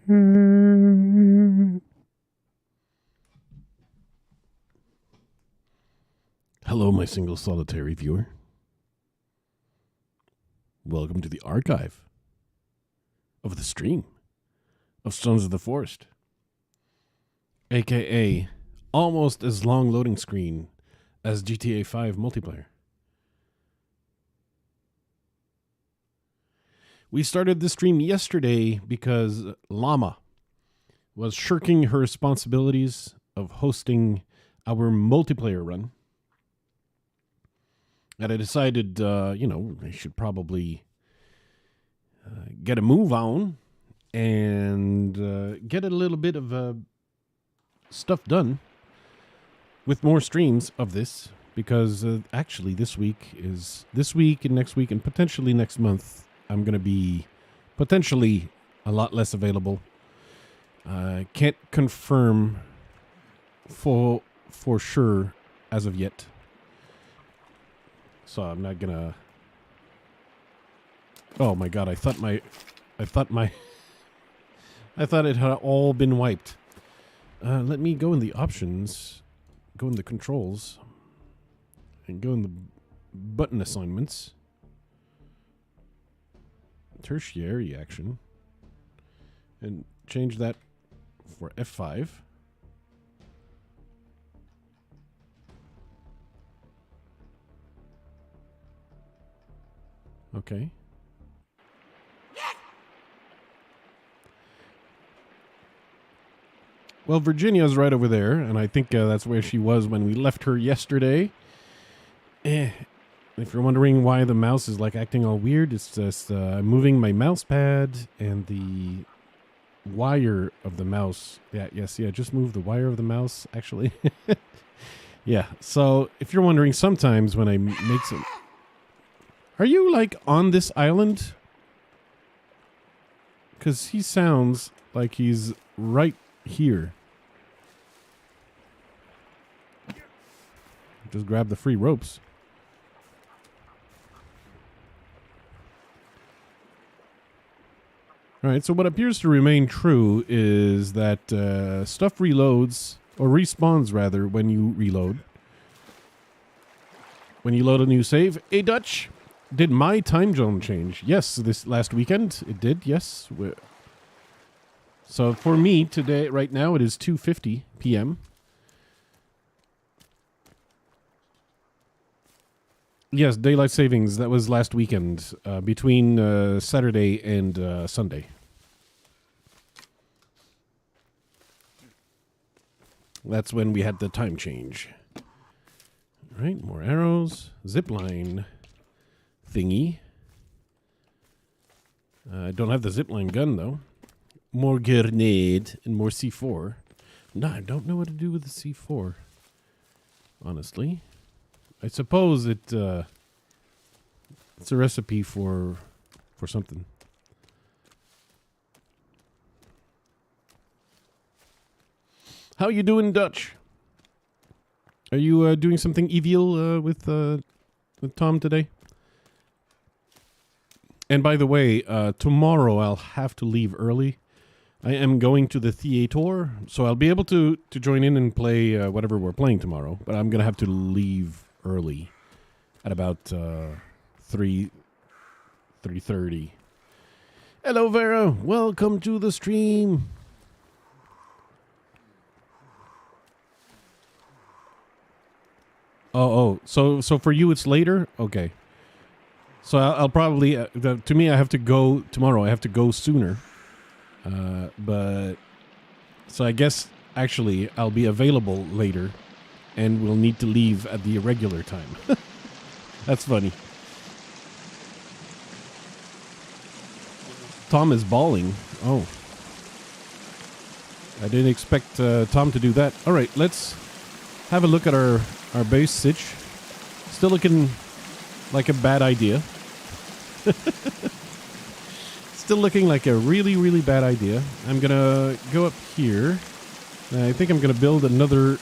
Hello, my single solitary viewer. Welcome to the archive of the stream of Sons of the Forest, aka almost as long loading screen as GTA 5 multiplayer. We started this stream yesterday because Llama was shirking her responsibilities of hosting our multiplayer run. And I decided, I should probably get a move on and get a little bit of stuff done with more streams of this. Because actually this week and next week and potentially next month, I'm going to be potentially a lot less available. Can't confirm for sure as of yet. So I'm not gonna. Oh my god! I thought it had all been wiped. Let me go in the options, go in the controls, and go in the button assignments. Tertiary action, and change that for F5. Okay. Well, Virginia's right over there, and I think that's where she was when we left her yesterday. If you're wondering why the mouse is like acting all weird, it's just I'm moving my mouse pad and the wire of the mouse. Just move the wire of the mouse, actually. Yeah, so if you're wondering, sometimes when I make some... Are you, like, on this island? Because he sounds like he's right here. Just grab the free ropes. All right, so what appears to remain true is that stuff reloads, or respawns rather, when you reload. When you load a new save. Hey, Dutch, did my time zone change? Yes, this last weekend it did, yes. So for me, today, right now, it is 2:50 p.m. Yes, daylight savings, that was last weekend, between Saturday and Sunday. That's when we had the time change. All right, more arrows. Zipline thingy. I don't have the zipline gun, though. More grenade and more C4. No, I don't know what to do with the C4, honestly. I suppose it's a recipe for something. How you doing, Dutch? Are you doing something evil with Tom today? And by the way, tomorrow I'll have to leave early. I am going to the theater, so I'll be able to join in and play whatever we're playing tomorrow. But I'm going to have to leave early at about 3:30. Hello, Vera. Welcome to the stream. Oh, so for you it's later? Okay. So I'll probably, to me I have to go tomorrow. I have to go sooner. But, so I guess actually I'll be available later and we'll need to leave at the irregular time. That's funny. Tom is bawling. Oh. I didn't expect Tom to do that. All right, let's have a look at our base sitch. Still looking like a bad idea. Still looking like a really, really bad idea. I'm going to go up here. I think I'm going to build another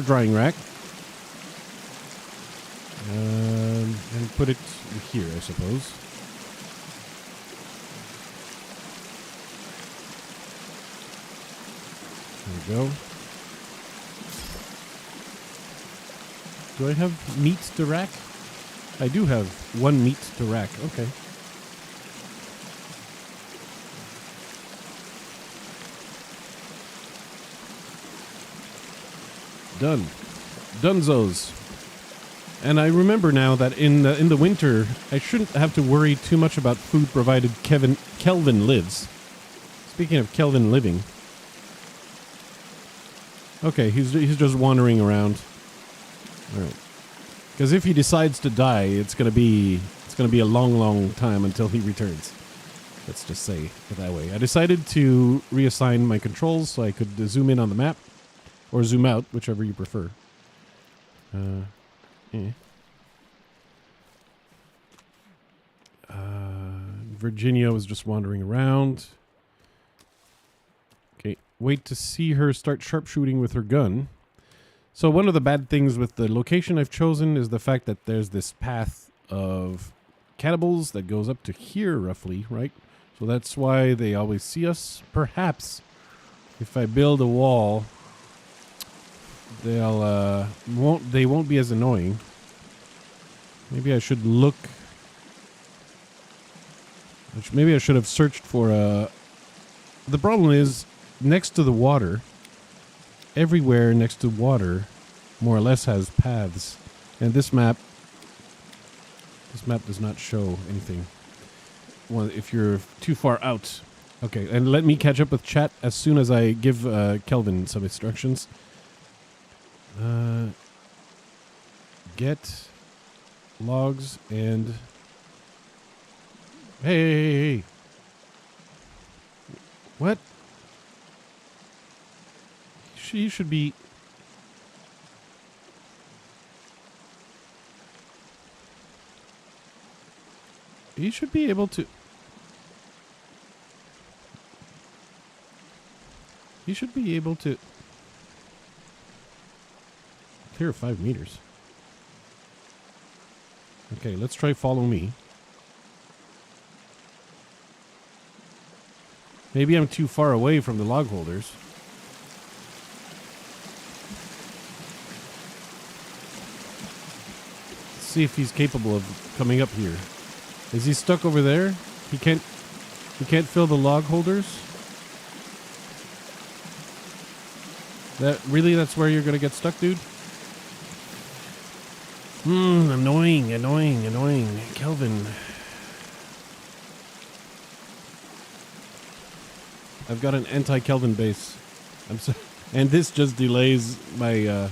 drying rack. And put it here, I suppose. we go. Do I have meat to rack? I do have 1 meat to rack. Okay. Done. Dunzos. And I remember now that in the winter, I shouldn't have to worry too much about food provided Kelvin lives. Speaking of Kelvin living. Okay, he's just wandering around. All right. Because if he decides to die, it's gonna be a long time until he returns. Let's just say it that way. I decided to reassign my controls so I could zoom in on the map or zoom out, whichever you prefer. Virginia was just wandering around. Okay, wait to see her start sharpshooting with her gun. So one of the bad things with the location I've chosen is the fact that there's this path of cannibals that goes up to here roughly, right? So that's why they always see us. Perhaps if I build a wall, they won't be as annoying. Maybe I should look. Maybe I should have searched for a. The problem is next to the water. Everywhere next to water, more or less, has paths, and this map does not show anything. Well, if you're too far out. Okay, and let me catch up with chat as soon as I give Kelvin some instructions. Get logs and hey. What? She should be. He should be able to. He should be able to clear 5 meters. Okay, let's try follow me. Maybe I'm too far away from the log holders. Let's see if he's capable of coming up here. Is he stuck over there? He can't fill the log holders? That's where you're gonna get stuck, dude? Annoying. Kelvin. I've got an anti-Kelvin base. I'm sorry. And this just delays my,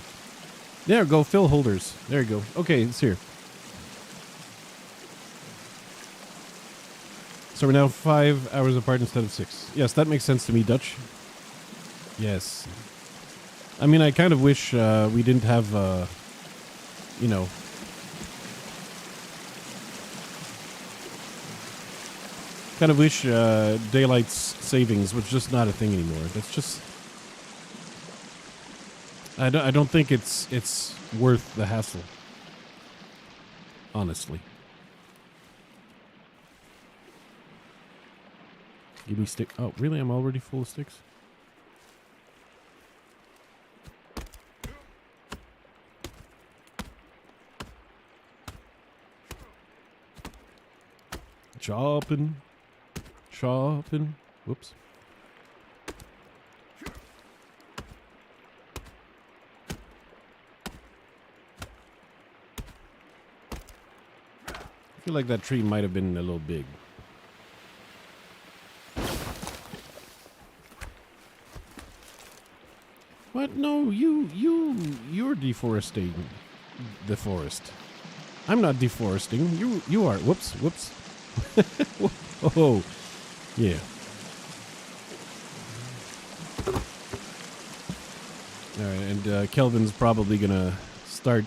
there, go, fill holders. There you go. Okay, it's here. So we're now 5 hours apart instead of 6. Yes, that makes sense to me, Dutch. Yes. I mean, I kind of wish we didn't have, you know... Kind of wish daylight savings was just not a thing anymore. That's just... I don't think it's worth the hassle. Honestly. Give me stick. Oh, really? I'm already full of sticks? Chopping. Whoops. I feel like that tree might have been a little big. What? No, you're deforesting the forest. I'm not deforesting. You are. Whoops. Oh, yeah. All right, and Kelvin's probably gonna start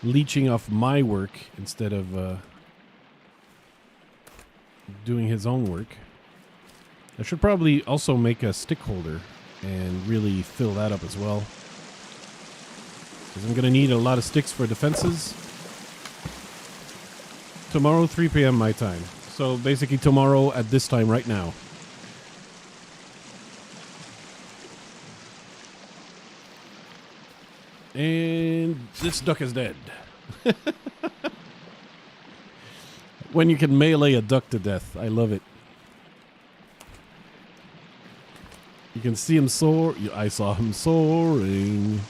leeching off my work instead of doing his own work. I should probably also make a stick holder and really fill that up as well, because I'm gonna need a lot of sticks for defenses. Tomorrow, 3 p.m. my time. So basically tomorrow at this time right now. This duck is dead. When you can melee a duck to death. I love it. You can see him soar. I saw him soaring.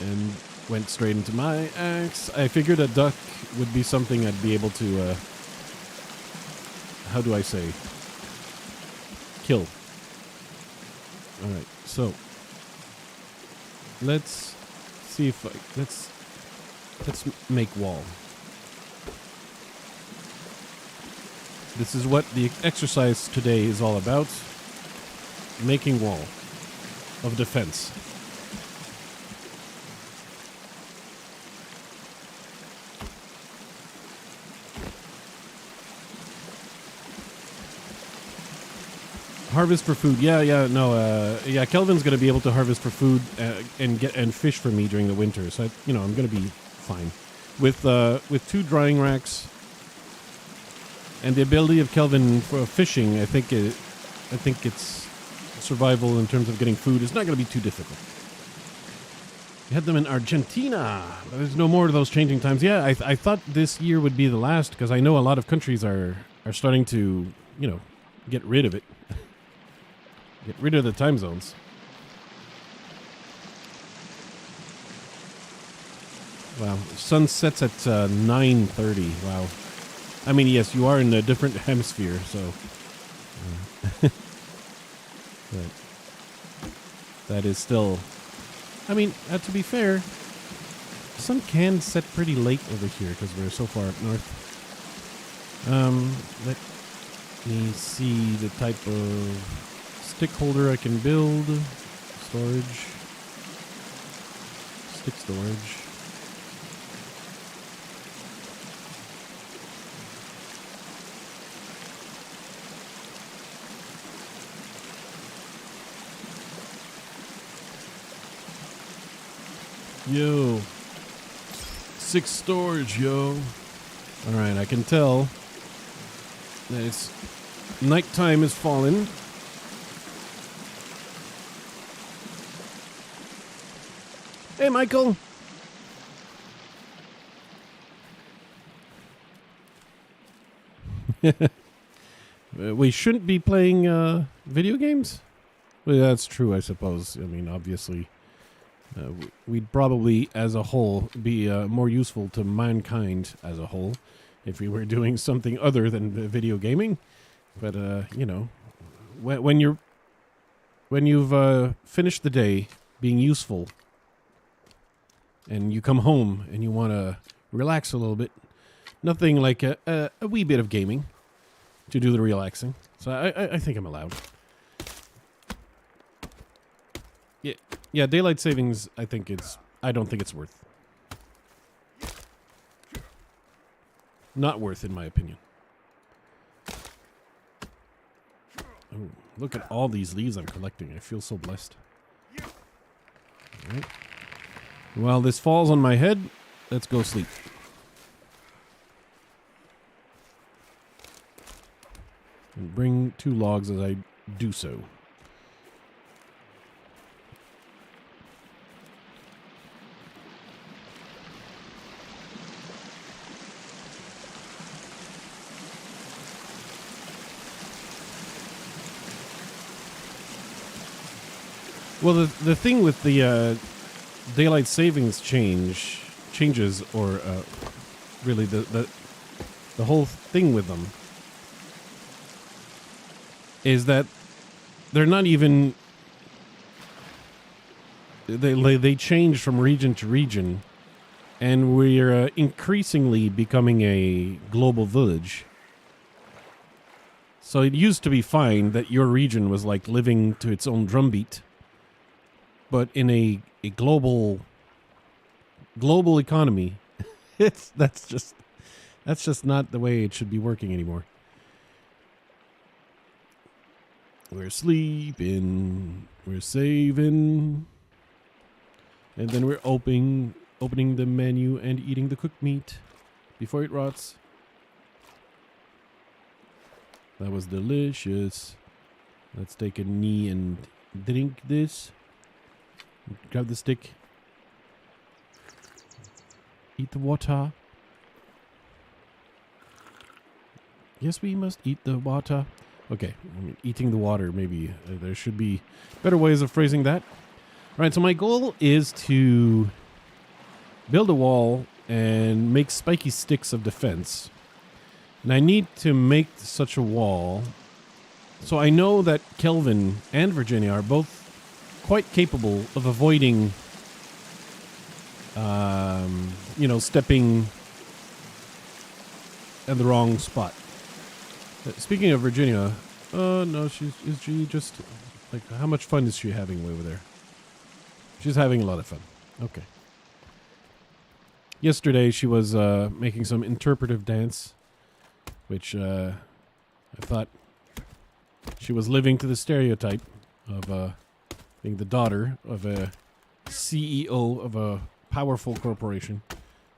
And went straight into my axe. I figured a duck would be something I'd be able to, how do I say? Kill. Alright, so. Let's see if let's make wall. This is what the exercise today is all about. Making wall of defense. Harvest for food. Yeah, Kelvin's going to be able to harvest for food and fish for me during the winter. So, I'm going to be fine. With 2 drying racks and the ability of Kelvin for fishing, I think it's survival in terms of getting food is not going to be too difficult. We had them in Argentina. There's no more of those changing times. Yeah, I thought this year would be the last because I know a lot of countries are starting to, get rid of it. Get rid of the time zones. Wow. Sun sets at 9:30. Wow. I mean, yes, you are in a different hemisphere, so. But that is still. I mean, to be fair, the sun can set pretty late over here because we're so far up north. Let me see the type of stick holder I can build. Storage. Stick storage. Yo. 6 storage, yo. Alright, I can tell that it's nighttime is falling. Hey, Michael. We shouldn't be playing video games? Well, that's true, I suppose. I mean, obviously, we'd probably, as a whole, be more useful to mankind as a whole if we were doing something other than video gaming. But, when you've finished the day being useful and you come home and you want to relax a little bit, nothing like a wee bit of gaming to do the relaxing. So I think I'm allowed. Yeah, daylight savings, I don't think it's worth. Not worth, in my opinion. Oh, look at all these leaves I'm collecting. I feel so blessed. All right. While this falls on my head, let's go sleep. And bring 2 logs as I do so. Well, the thing with the daylight savings changes, or really the whole thing with them is that they're not even they change from region to region, and we're increasingly becoming a global village. So it used to be fine that your region was like living to its own drumbeat. But in a global economy, that's just not the way it should be working anymore. We're sleeping, we're saving, and then we're opening the menu and eating the cooked meat before it rots. That was delicious. Let's take a knee and drink this. Grab the stick. eat the water. Yes, we must eat the water. Okay, I mean, eating the water, maybe. There should be better ways of phrasing that. All right, so my goal is to build a wall and make spiky sticks of defense. And I need to make such a wall. So I know that Kelvin and Virginia are both quite capable of avoiding, stepping at the wrong spot. Speaking of Virginia, no, is she just, like, how much fun is she having over there? She's having a lot of fun. Okay. Yesterday she was making some interpretive dance, which I thought she was living to the stereotype of being the daughter of a CEO of a powerful corporation,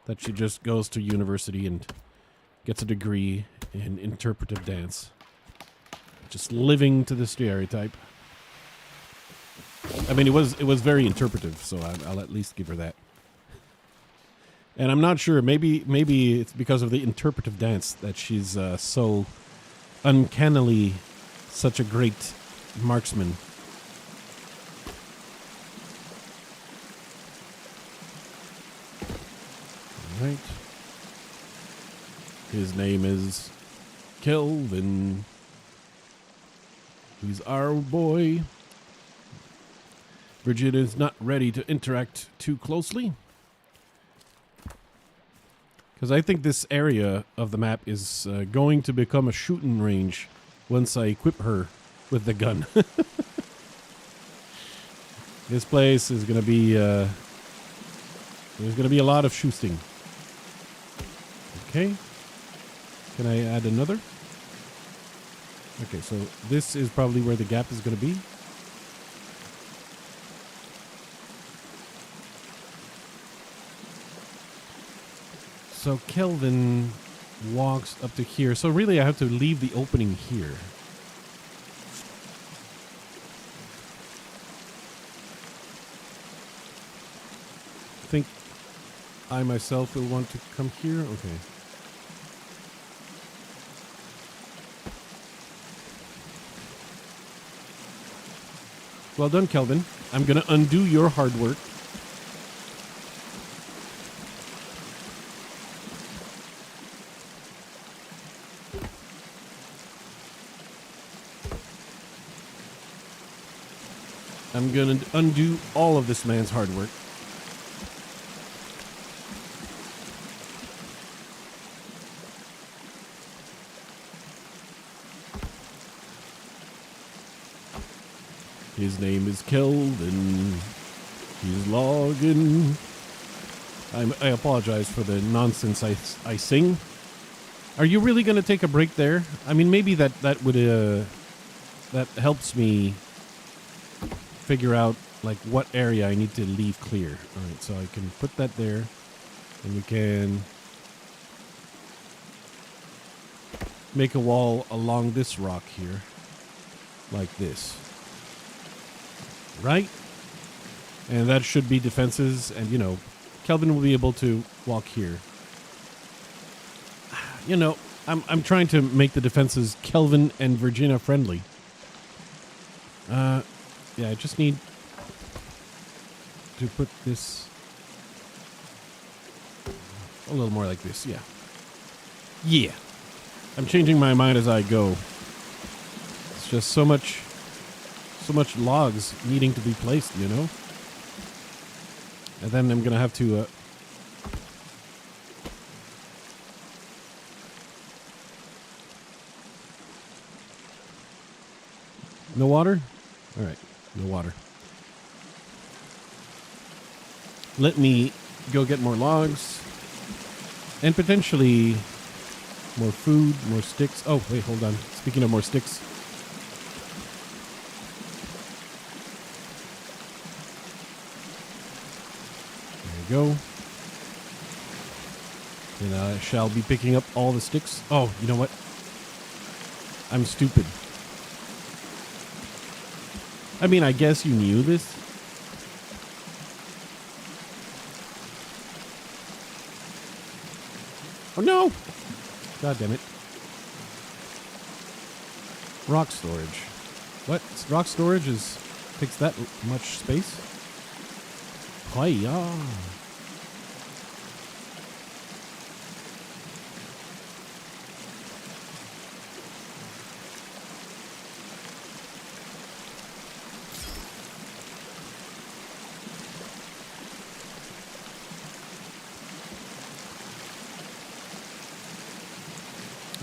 that she just goes to university and gets a degree in interpretive dance. Just living to the stereotype. I mean, it was very interpretive, so I'll at least give her that. And I'm not sure. Maybe it's because of the interpretive dance that she's so uncannily such a great marksman. All right. His name is Kelvin. He's our boy. Virginia's not ready to interact too closely, because I think this area of the map is going to become a shooting range once I equip her with the gun. This place is going to be, there's going to be a lot of shooting. Okay. Can I add another? Okay, so this is probably where the gap is going to be. So Kelvin walks up to here. So really I have to leave the opening here. I think I myself will want to come here. Okay. Well done, Kelvin. I'm going to undo your hard work. I'm going to undo all of this man's hard work. His name is Kelvin. He's logging. I apologize for the nonsense I sing. Are you really going to take a break there? I mean, maybe that would that helps me figure out like what area I need to leave clear. All right, so I can put that there, and we can make a wall along this rock here, like this, right? And that should be defenses, and Kelvin will be able to walk here. I'm trying to make the defenses Kelvin and Virginia friendly. Yeah, I just need to put this a little more like this. Yeah. I'm changing my mind as I go. It's just so much logs needing to be placed, And then I'm gonna have to no water? All right. No water. Let me go get more logs and potentially more food, more sticks. Oh, wait, hold on. Speaking of more sticks. There we go. And I shall be picking up all the sticks. Oh, you know what? I'm stupid. I mean, I guess you knew this. Oh no! God damn it. Rock storage. What? Rock storage takes that much space? Hiya!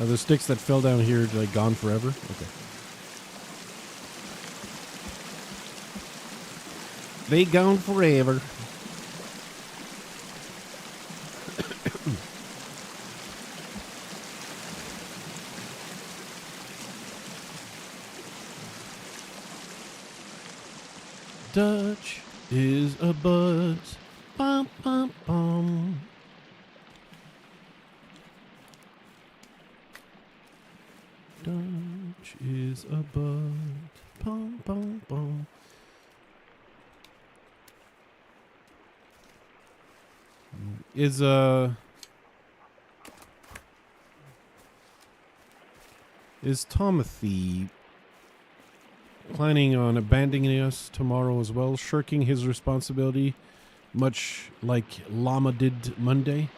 Are the sticks that fell down here like gone forever? Okay. They gone forever. Dutch is a buzz. Bum, bum, bum. Dutch is a buzz. Bum, bum, bum. Is Tomothy planning on abandoning us tomorrow as well, shirking his responsibility, much like Llama did Monday?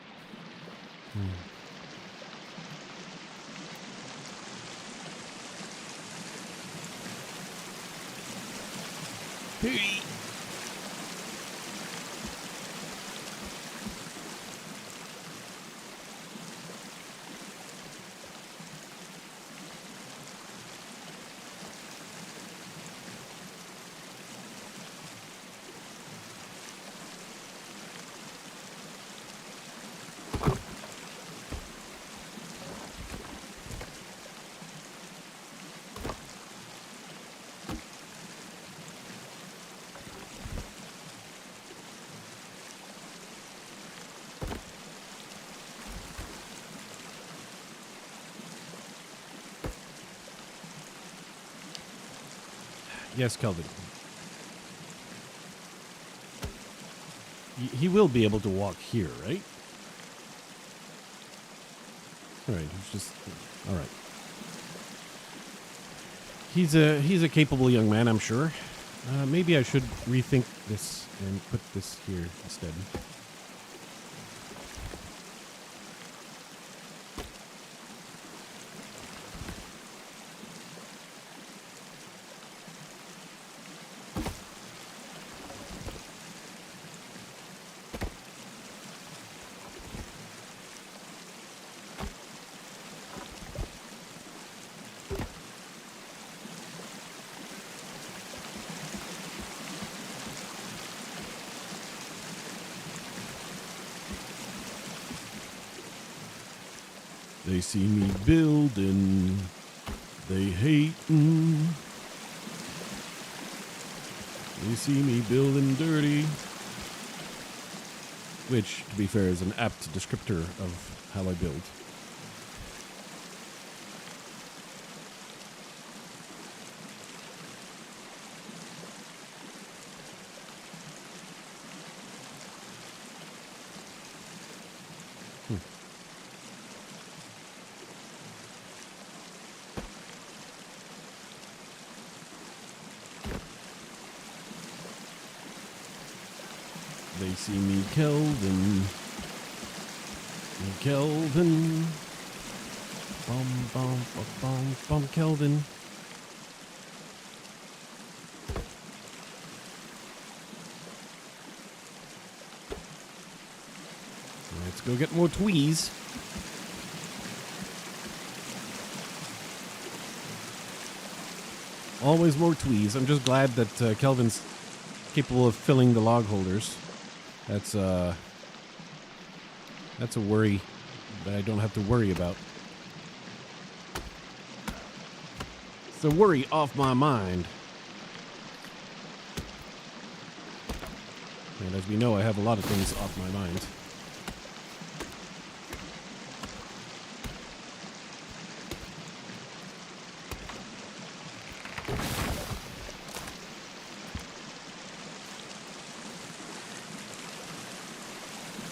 Hey. Yes, Kelvin. He will be able to walk here, right? All right, he's just all right. He's a capable young man, I'm sure. Maybe I should rethink this and put this here instead. They see me building, they hatin'. They see me building dirty. Which, to be fair, is an apt descriptor of how I build. They see me Kelvin. Kelvin. Bum, bum, bum, bum, bum, Kelvin. Let's go get more tweez. Always more tweez. I'm just glad that Kelvin's capable of filling the log holders. That's a worry that I don't have to worry about. It's a worry off my mind. And as we know, I have a lot of things off my mind.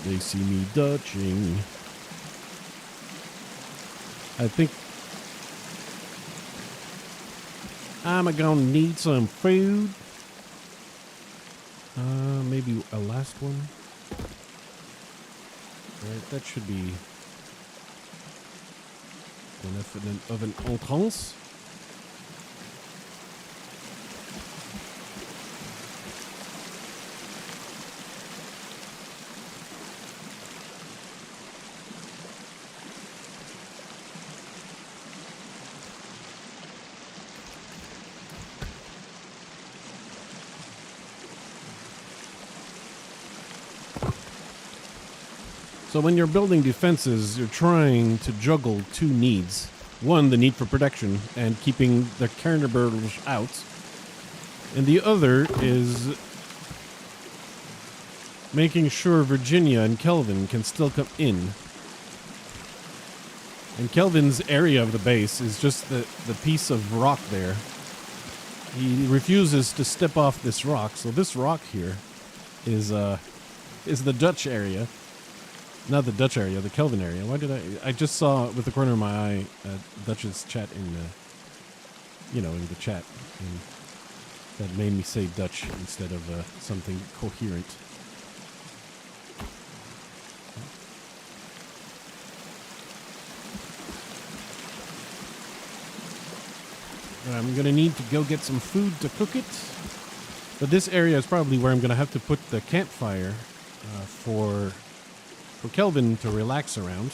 They see me dutching. I think I'm gonna need some food. Maybe a last one. Right, that should be enough of an entrance. So when you're building defenses, you're trying to juggle two needs. One, the need for protection and keeping the carnivores out. And the other is making sure Virginia and Kelvin can still come in. And Kelvin's area of the base is just the piece of rock there. He refuses to step off this rock, so this rock here is the Dutch area. Not the Dutch area, the Kelvin area. Why did I just saw with the corner of my eye Dutch's chat in the chat. And that made me say Dutch instead of something coherent. I'm going to need to go get some food to cook it. But this area is probably where I'm going to have to put the campfire for Kelvin to relax around.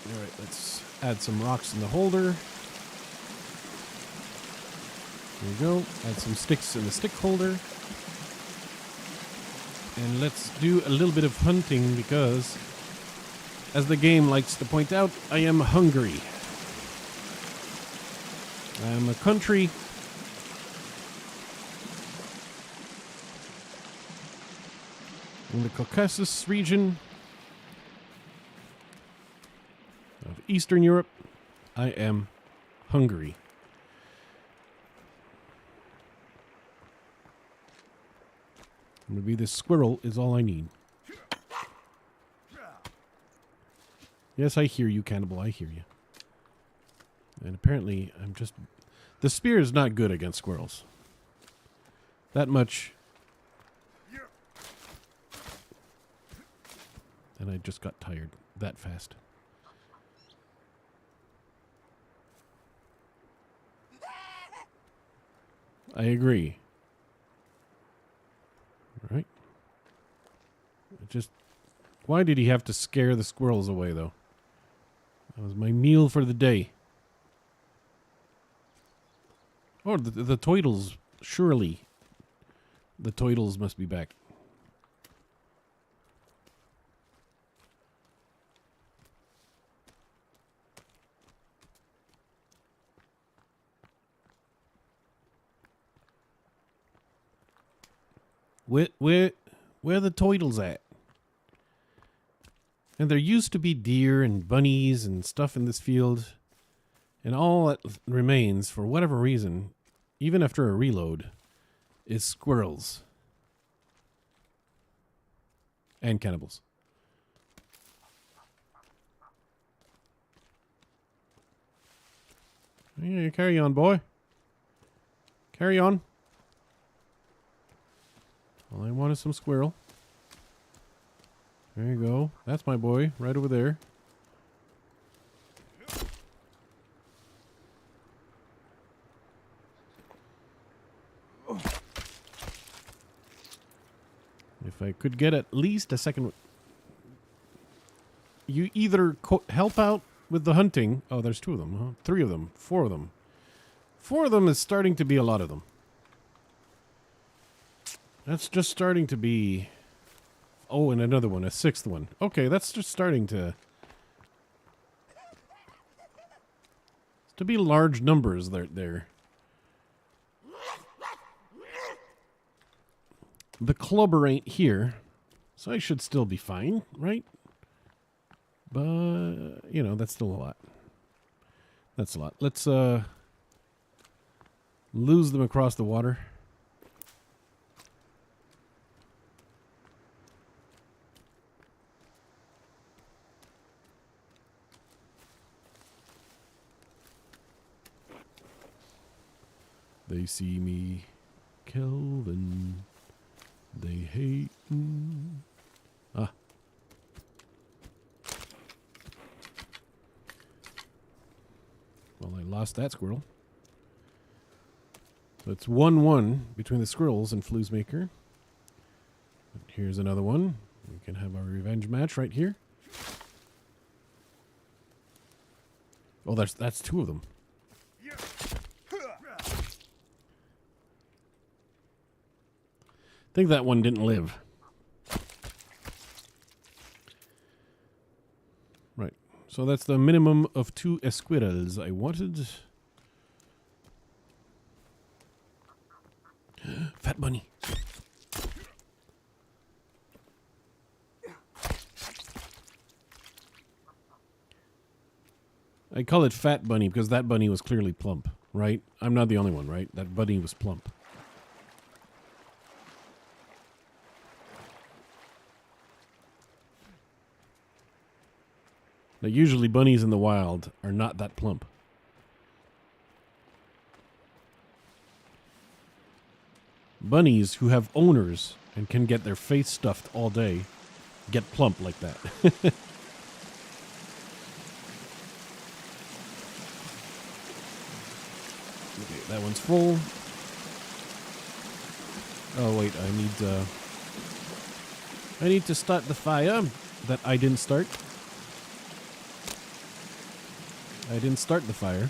All right, let's add some rocks in the holder. There we go. Add some sticks in the stick holder. And let's do a little bit of hunting because, as the game likes to point out, I am hungry. I am a country in the Caucasus region of Eastern Europe. I am Hungary. Maybe this squirrel is all I need. Yes, I hear you, cannibal. I hear you. And apparently, the spear is not good against squirrels. That much. And I just got tired that fast. I agree. All right. Why did he have to scare the squirrels away, though? That was my meal for the day. Oh, the toidles. Surely the toidles must be back. Where are the toidles at? And there used to be deer and bunnies and stuff in this field. And all that remains, for whatever reason, even after a reload, is squirrels. And cannibals. Yeah, carry on, boy. Carry on. All I want is some squirrel. There you go. That's my boy, right over there. If I could get at least a second... You either help out with the hunting... Oh, there's 2 of them, huh? 3 of them. 4 of them. 4 of them is starting to be a lot of them. That's just starting to be... Oh, and another one, a 6th one. Okay, that's just starting to be large numbers there. The clubber ain't here, so I should still be fine, right? But, that's still a lot. That's a lot. Let's lose them across the water. They see me, Kelvin. They hate me. Ah. Well, I lost that squirrel. So it's 1-1 between the squirrels and Fluesmaker. Here's another one. We can have our revenge match right here. Oh, that's two of them. I think that one didn't live. Right. So that's the minimum of 2 esquirrels I wanted. Fat bunny. I call it Fat Bunny because that bunny was clearly plump, right? I'm not the only one, right? That bunny was plump. Now, usually bunnies in the wild are not that plump. Bunnies who have owners and can get their face stuffed all day get plump like that. Okay, that one's full. Oh wait, I need to start the fire that I didn't start. I didn't start the fire.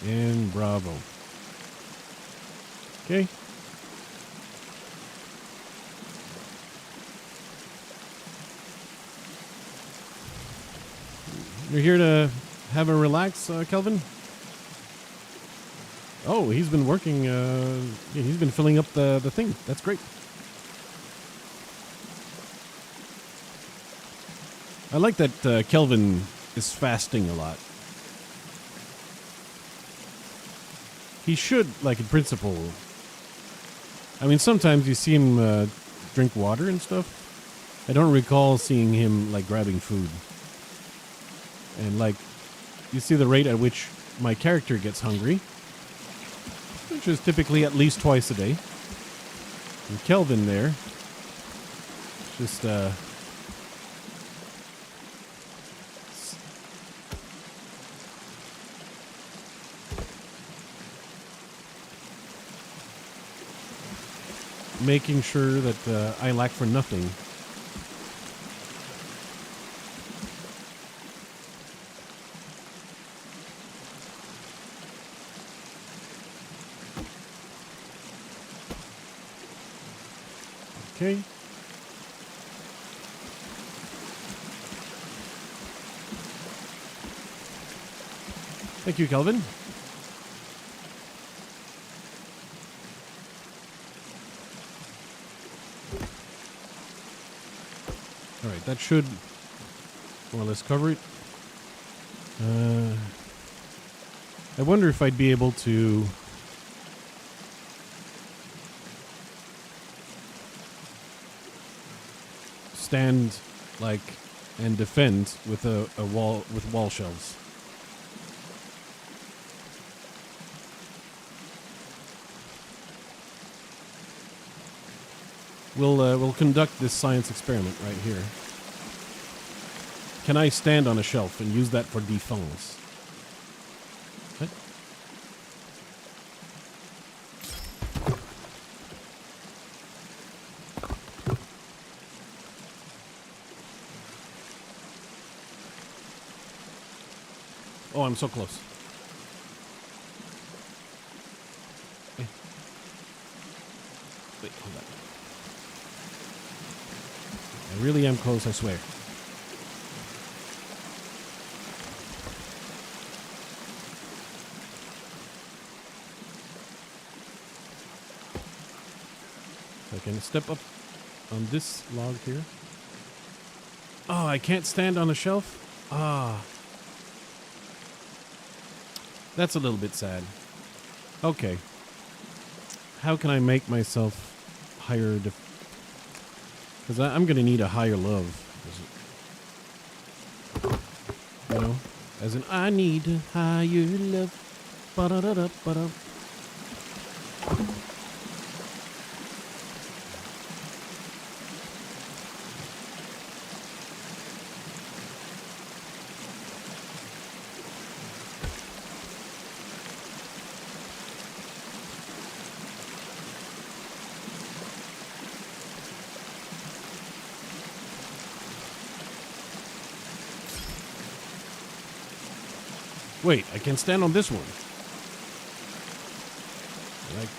And bravo. Okay. You're here to have a relax, Kelvin? Oh, he's been working, yeah, he's been filling up the thing. That's great. I like that Kelvin is fasting a lot. He should, like in principle. I mean, sometimes you see him drink water and stuff. I don't recall seeing him, like, grabbing food. And, like, you see the rate at which my character gets hungry, which is typically at least twice a day. And Kelvin there, just, making sure that I lack for nothing. Okay. Thank you, Kelvin. All right, that should more or less cover it. I wonder if I'd be able to stand, like, and defend with a wall with wall shelves. We'll conduct this science experiment right here. Can I stand on a shelf and use that for defense? What? Oh, I'm so close. Hey. Wait, hold on. I really am close, I swear. I can step up on this log here. Oh, I can't stand on the shelf? Ah. That's a little bit sad. Okay. How can I make myself higher? Because I'm going to need a higher love. You know? As in, I need a higher love. Ba-da-da-da-ba-da. Wait, I can stand on this one.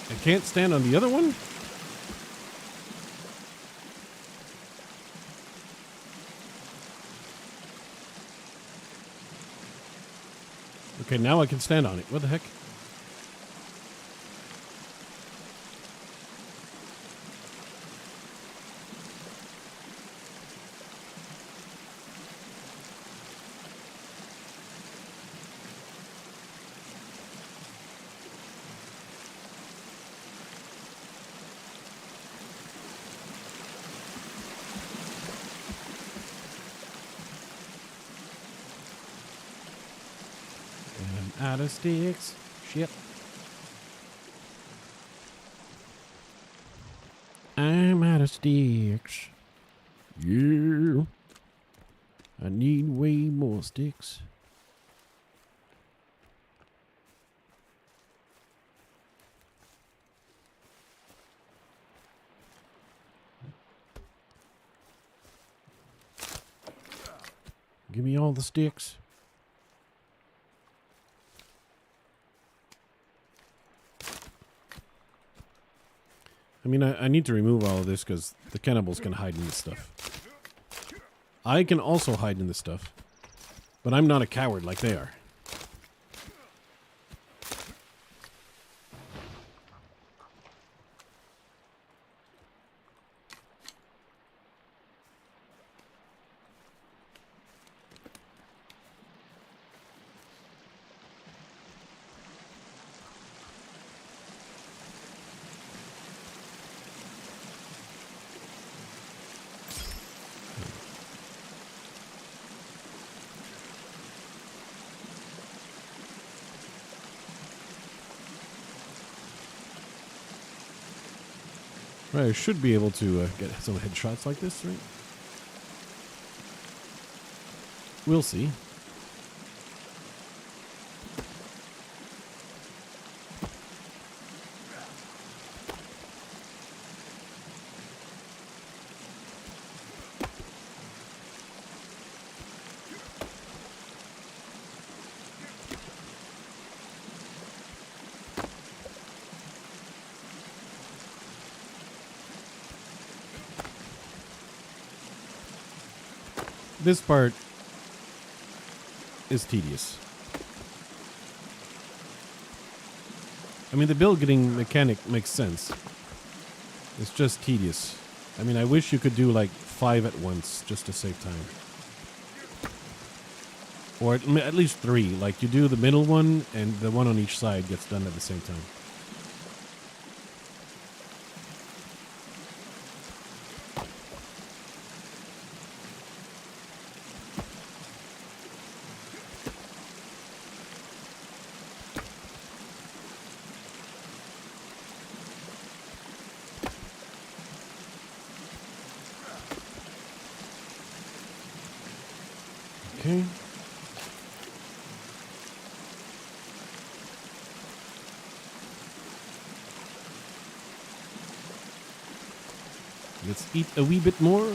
I can't stand on the other one? Okay, now I can stand on it. What the heck? I'm out of sticks. Shit. I'm out of sticks. Yeah. I need way more sticks. Give me all the sticks. I mean, I need to remove all of this because the cannibals can hide in this stuff. I can also hide in this stuff, but I'm not a coward like they are. Right, I should be able to get some headshots like this, right? We'll see. This part is tedious. I mean, the building mechanic makes sense. It's just tedious. I mean, I wish you could do like 5 at once just to save time. Or at least 3. Like you do the middle one and the one on each side gets done at the same time. Okay. Let's eat a wee bit more.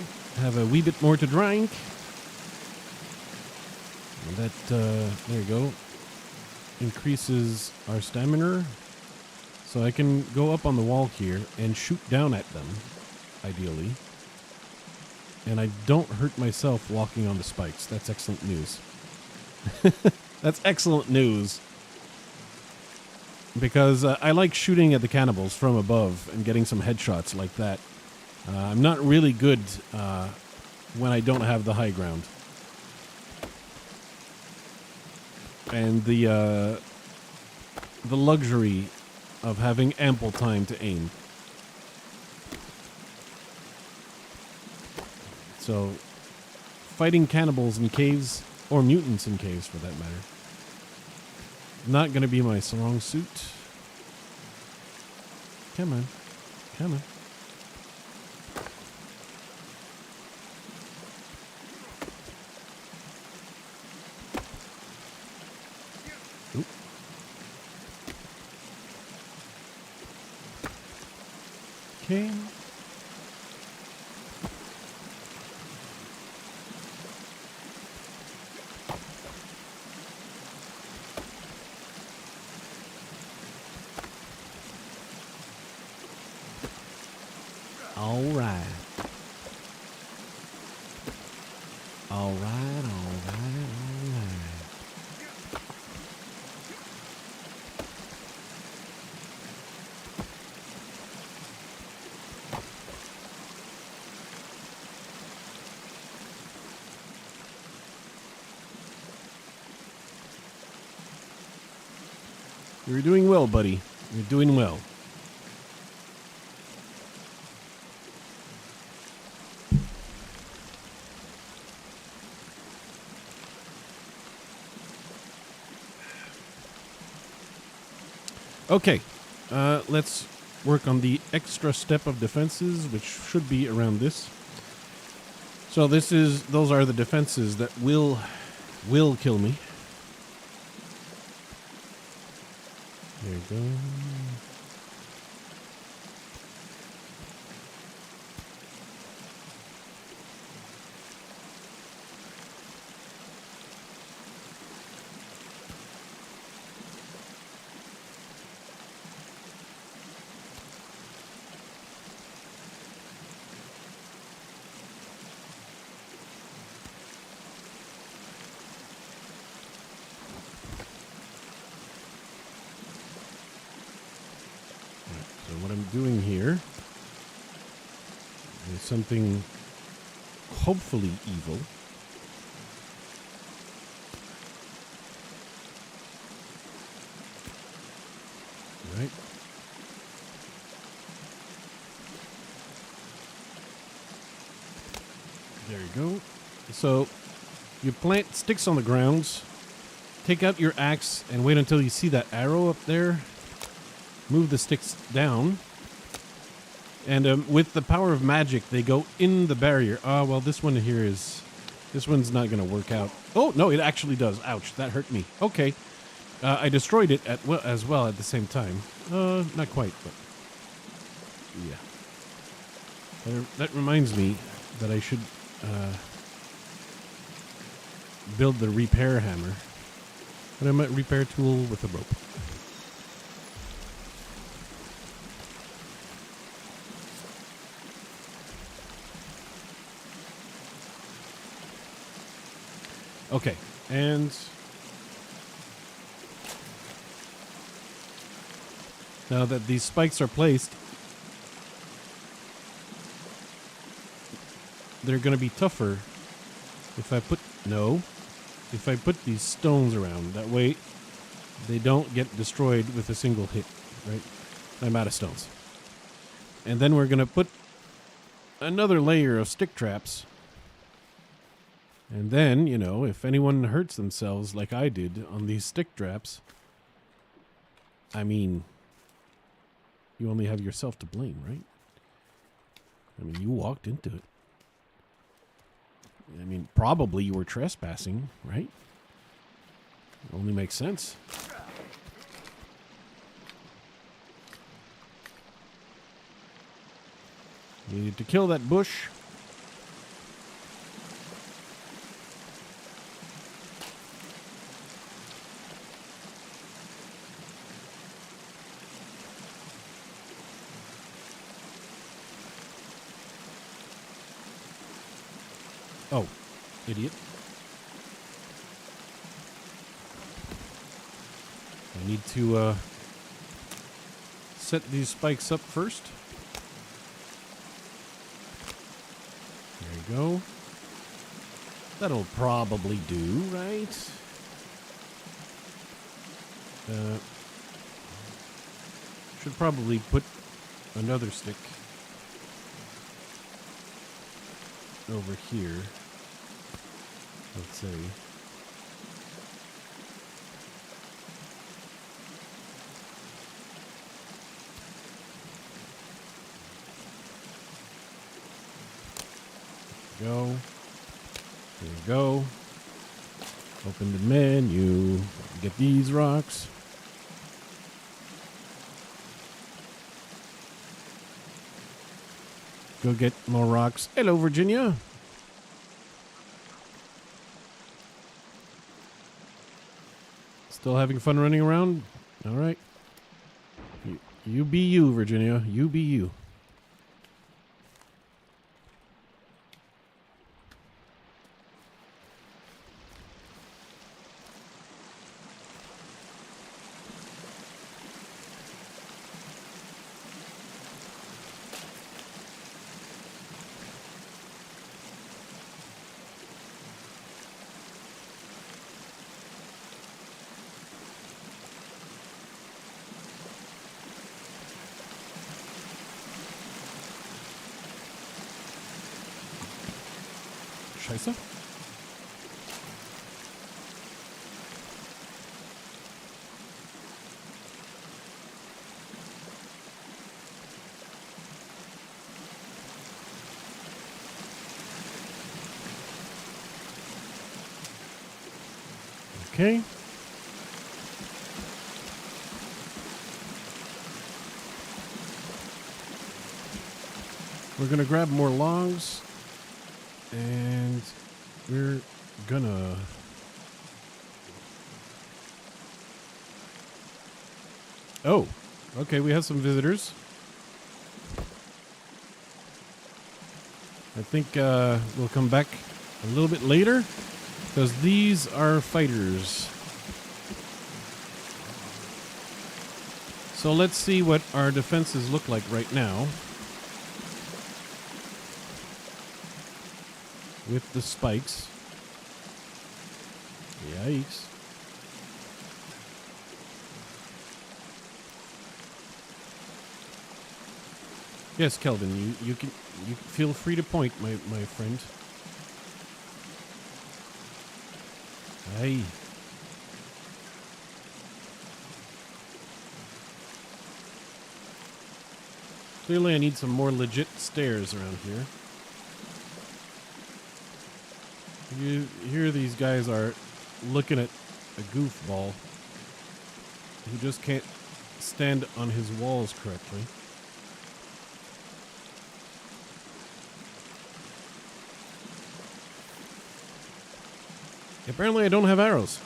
Have a wee bit more to drink. And that, there you go. Increases our stamina. So I can go up on the wall here and shoot down at them, ideally. And I don't hurt myself walking on the spikes. That's excellent news. That's excellent news. Because I like shooting at the cannibals from above and getting some headshots like that. I'm not really good when I don't have the high ground. And the luxury of having ample time to aim. So, fighting cannibals in caves, or mutants in caves for that matter, not going to be my strong suit. Come on. Come on. Oop. Okay. All right. All right, all right, all right. You're doing well, buddy. You're doing well. Okay, let's work on the extra step of defenses, which should be around this. So those are the defenses that will kill me. There you go. So what I'm doing here is something hopefully evil. Right. There you go. So you plant sticks on the grounds, take out your axe, and wait until you see that arrow up there. Move the sticks down, and with the power of magic, they go in the barrier. Well, this one here is... This one's not going to work out. Oh, no, it actually does. Ouch, that hurt me. Okay. I destroyed it as well at the same time. Not quite, but... Yeah. That reminds me that I should build the repair hammer. But I might repair tool with a rope. Okay, and now that these spikes are placed, they're going to be tougher if I put these stones around. That way they don't get destroyed with a single hit, right? I'm out of stones. And then we're going to put another layer of stick traps. And then, you know, if anyone hurts themselves like I did on these stick traps, I mean, you only have yourself to blame, right? I mean, you walked into it. I mean, probably you were trespassing, right? It only makes sense. Needed to kill that bush. Oh, idiot. I need to set these spikes up first. we go. That'll probably do, right? Should probably put another stick over here. Let's say. Go. There you go. Open the menu. Get these rocks. Go get more rocks. Hello, Virginia. Still having fun running around? All right. You be you, Virginia. You be you. Scheiße. Okay. We're going to grab more logs. And we're gonna oh, okay, we have some visitors. I think we'll come back a little bit later because these are fighters. So let's see what our defenses look like right now. With the spikes. Yikes. Yes, Kelvin, you can feel free to point, my friend. Aye. Clearly I need some more legit stairs around here. Here these guys are looking at a goofball who just can't stand on his walls correctly. Apparently I don't have arrows.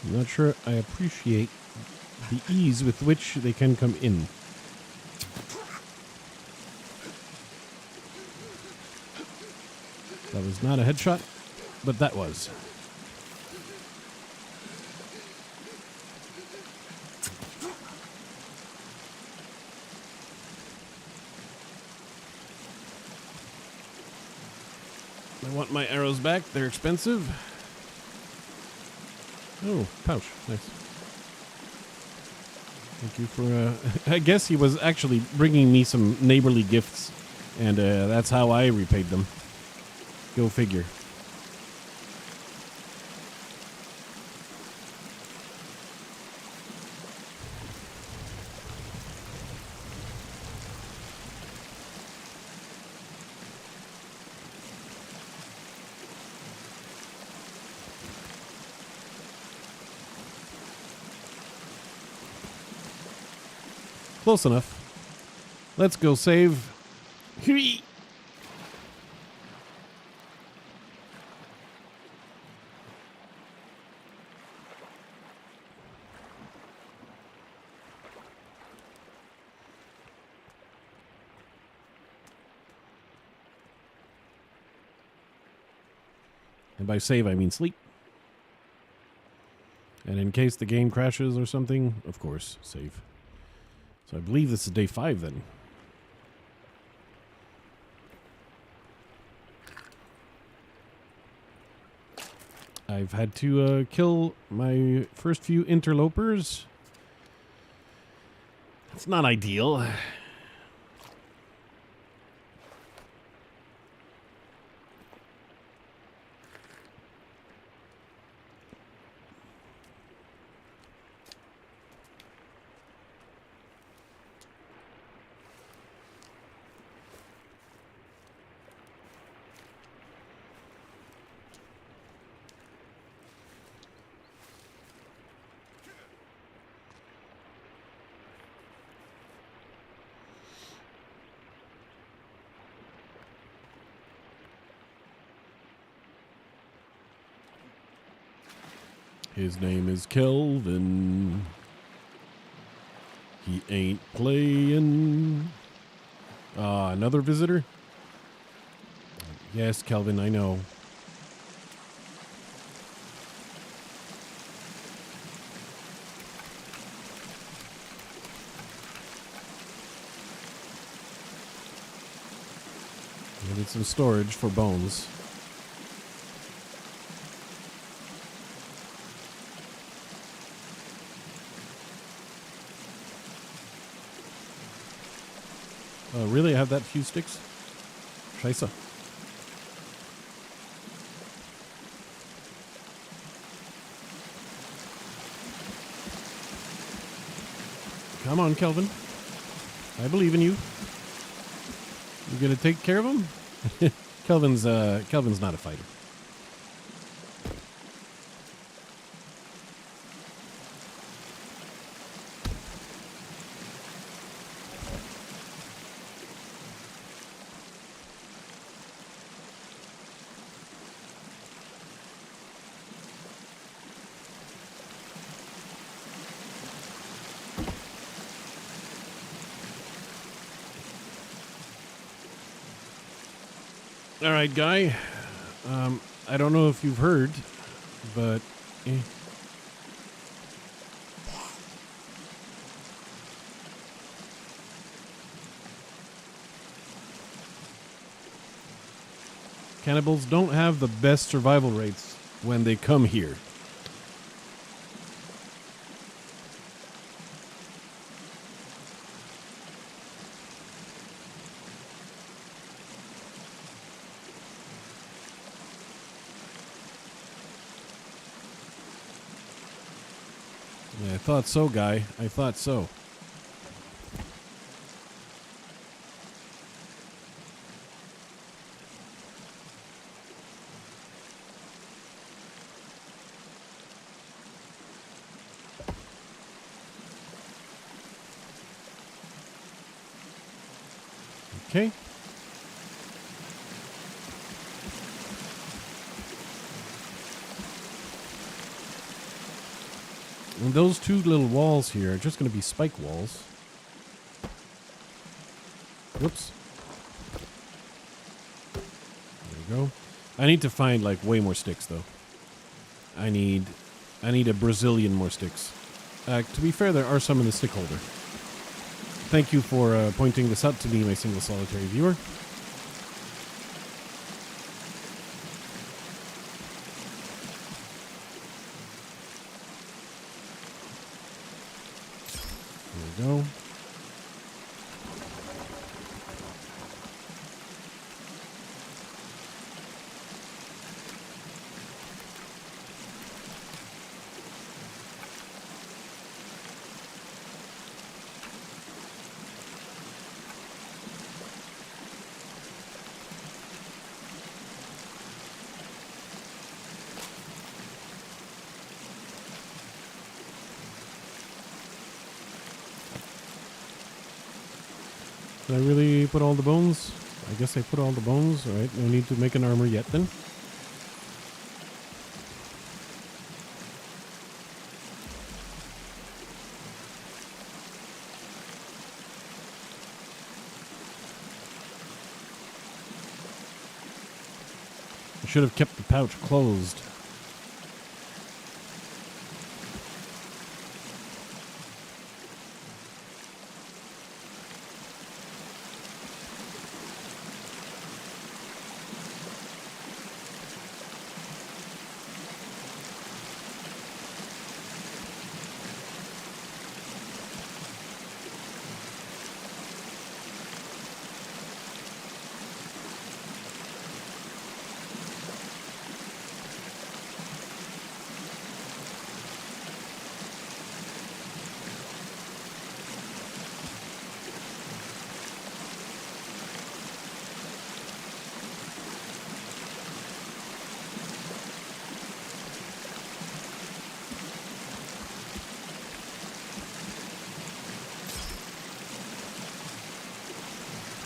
I'm not sure I appreciate the ease with which they can come in. That was not a headshot, but that was. I want my arrows back. They're expensive. Oh, pouch. Nice. Thank you for, I guess he was actually bringing me some neighborly gifts And that's how I repaid them. Go figure. Close enough. Let's go save. Hui. And by save, I mean sleep. And in case the game crashes or something, of course, save. So I believe this is day 5 then. I've had to kill my first few interlopers. It's not ideal. His name is Kelvin. He ain't playing. Another visitor? Yes, Kelvin, I know. Needed some storage for bones. Really? I have that few sticks? Scheiße. Come on, Kelvin. I believe in you. You gonna take care of him? Kelvin's not a fighter. All right, guy. I don't know if you've heard, but cannibals don't have the best survival rates when they come here. Yeah, I thought so, guy. I thought so. Okay. And those two little walls here are just going to be spike walls. Whoops. There we go. I need to find like way more sticks though. I need a Brazilian more sticks. To be fair, there are some in the stick holder. Thank you for pointing this out to me, my single solitary viewer. There we go. Did I really put all the bones? I guess I put all the bones. All right, no need to make an armor yet then. I should have kept the pouch closed.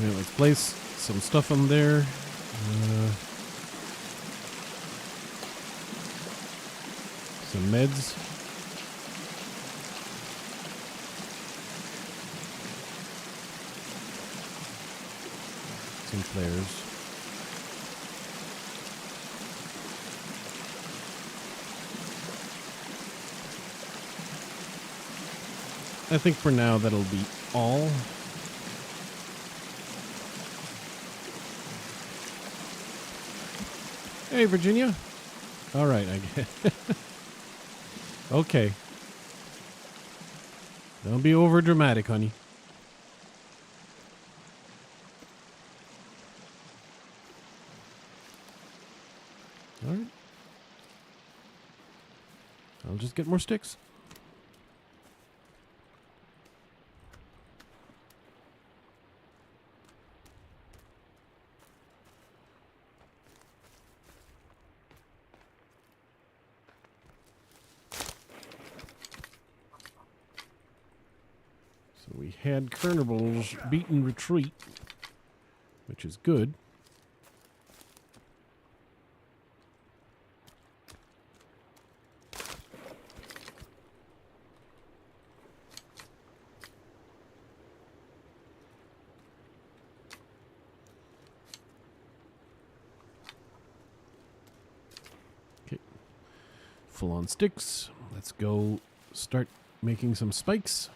Okay, let's place some stuff on there. Some meds. Some flares. I think for now that'll be all. Hey, Virginia. All right, I get. Okay. Don't be over dramatic, honey. All right. I'll just get more sticks. So we had Carnival's beaten retreat, which is good. Okay, full on sticks. Let's go start making some spikes.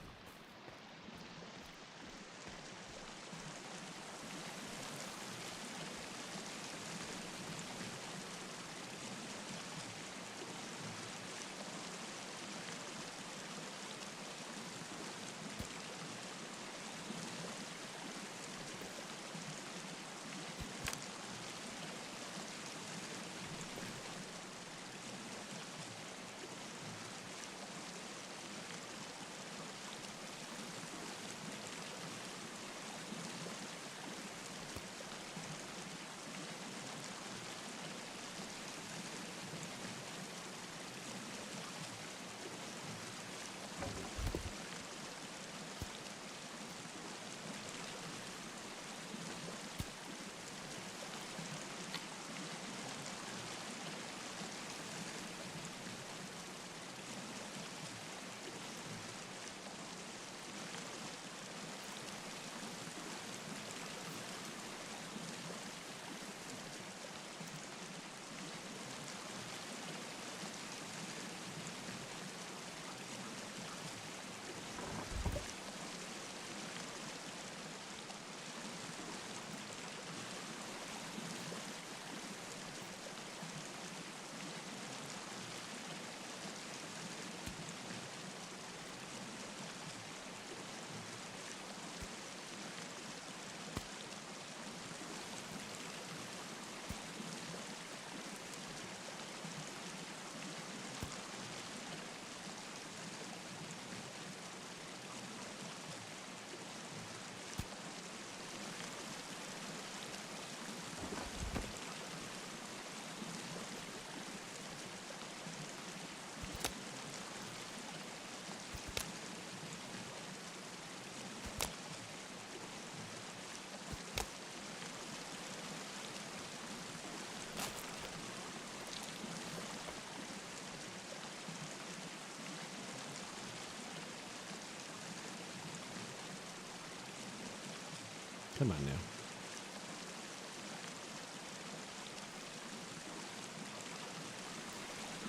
Come on now.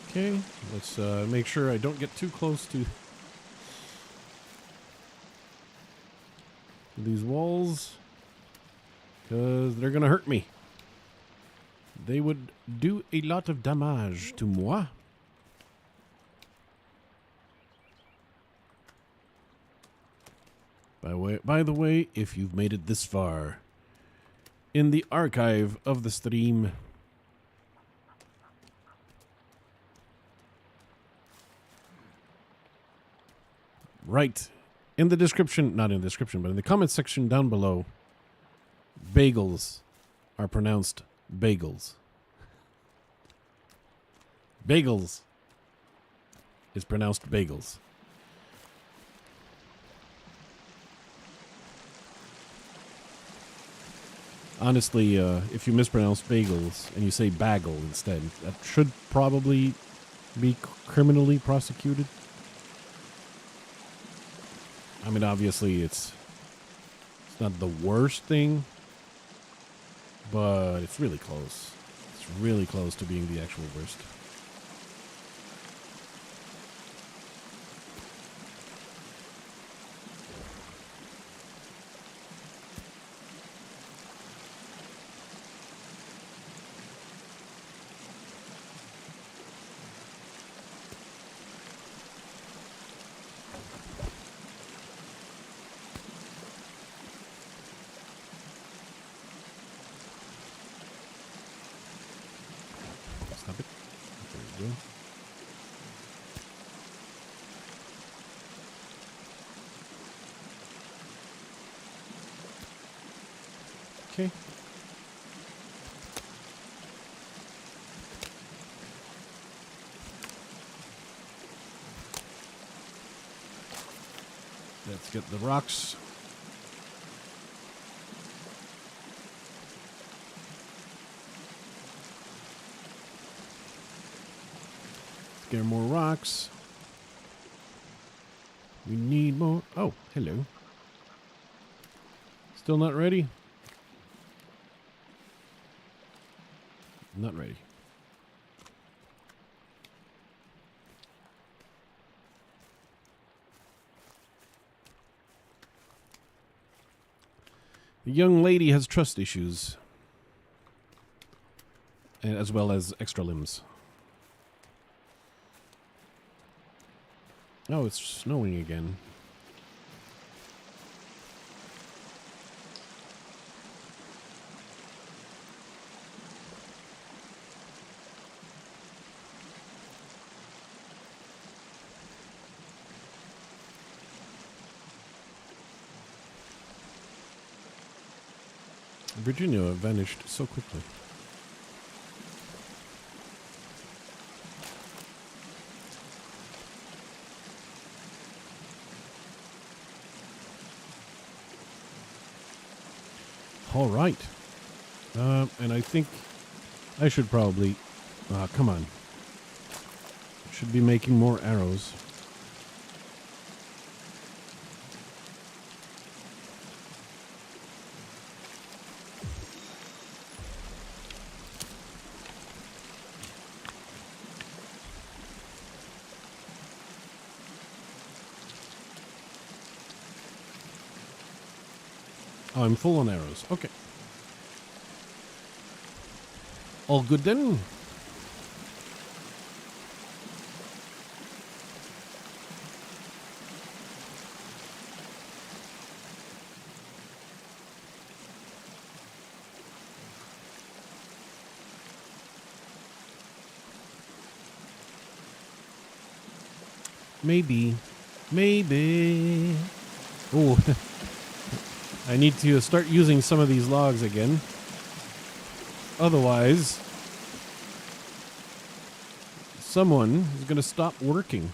Okay, let's make sure I don't get too close to these walls, because they're going to hurt me. They would do a lot of damage to moi. By the way, if you've made it this far in the archive of the stream, right in the description, not in the description, but in the comment section down below, bagels are pronounced bagels. Bagels is pronounced bagels. Honestly, if you mispronounce bagels and you say bagel instead, that should probably be criminally prosecuted. I mean, obviously, it's not the worst thing, but it's really close. It's really close to being the actual worst. Stop it. There we go. Okay. Let's get the rocks. Let's get more rocks. We need more. Oh, hello. Still not ready? Not ready. The young lady has trust issues, as well as extra limbs. Oh, it's snowing again. Virginia vanished so quickly. All right. And I think I should probably... come on. Should be making more arrows. Oh, I'm full on arrows. Okay. All good then. Maybe. Maybe. Oh. I need to start using some of these logs again. Otherwise, someone is going to stop working.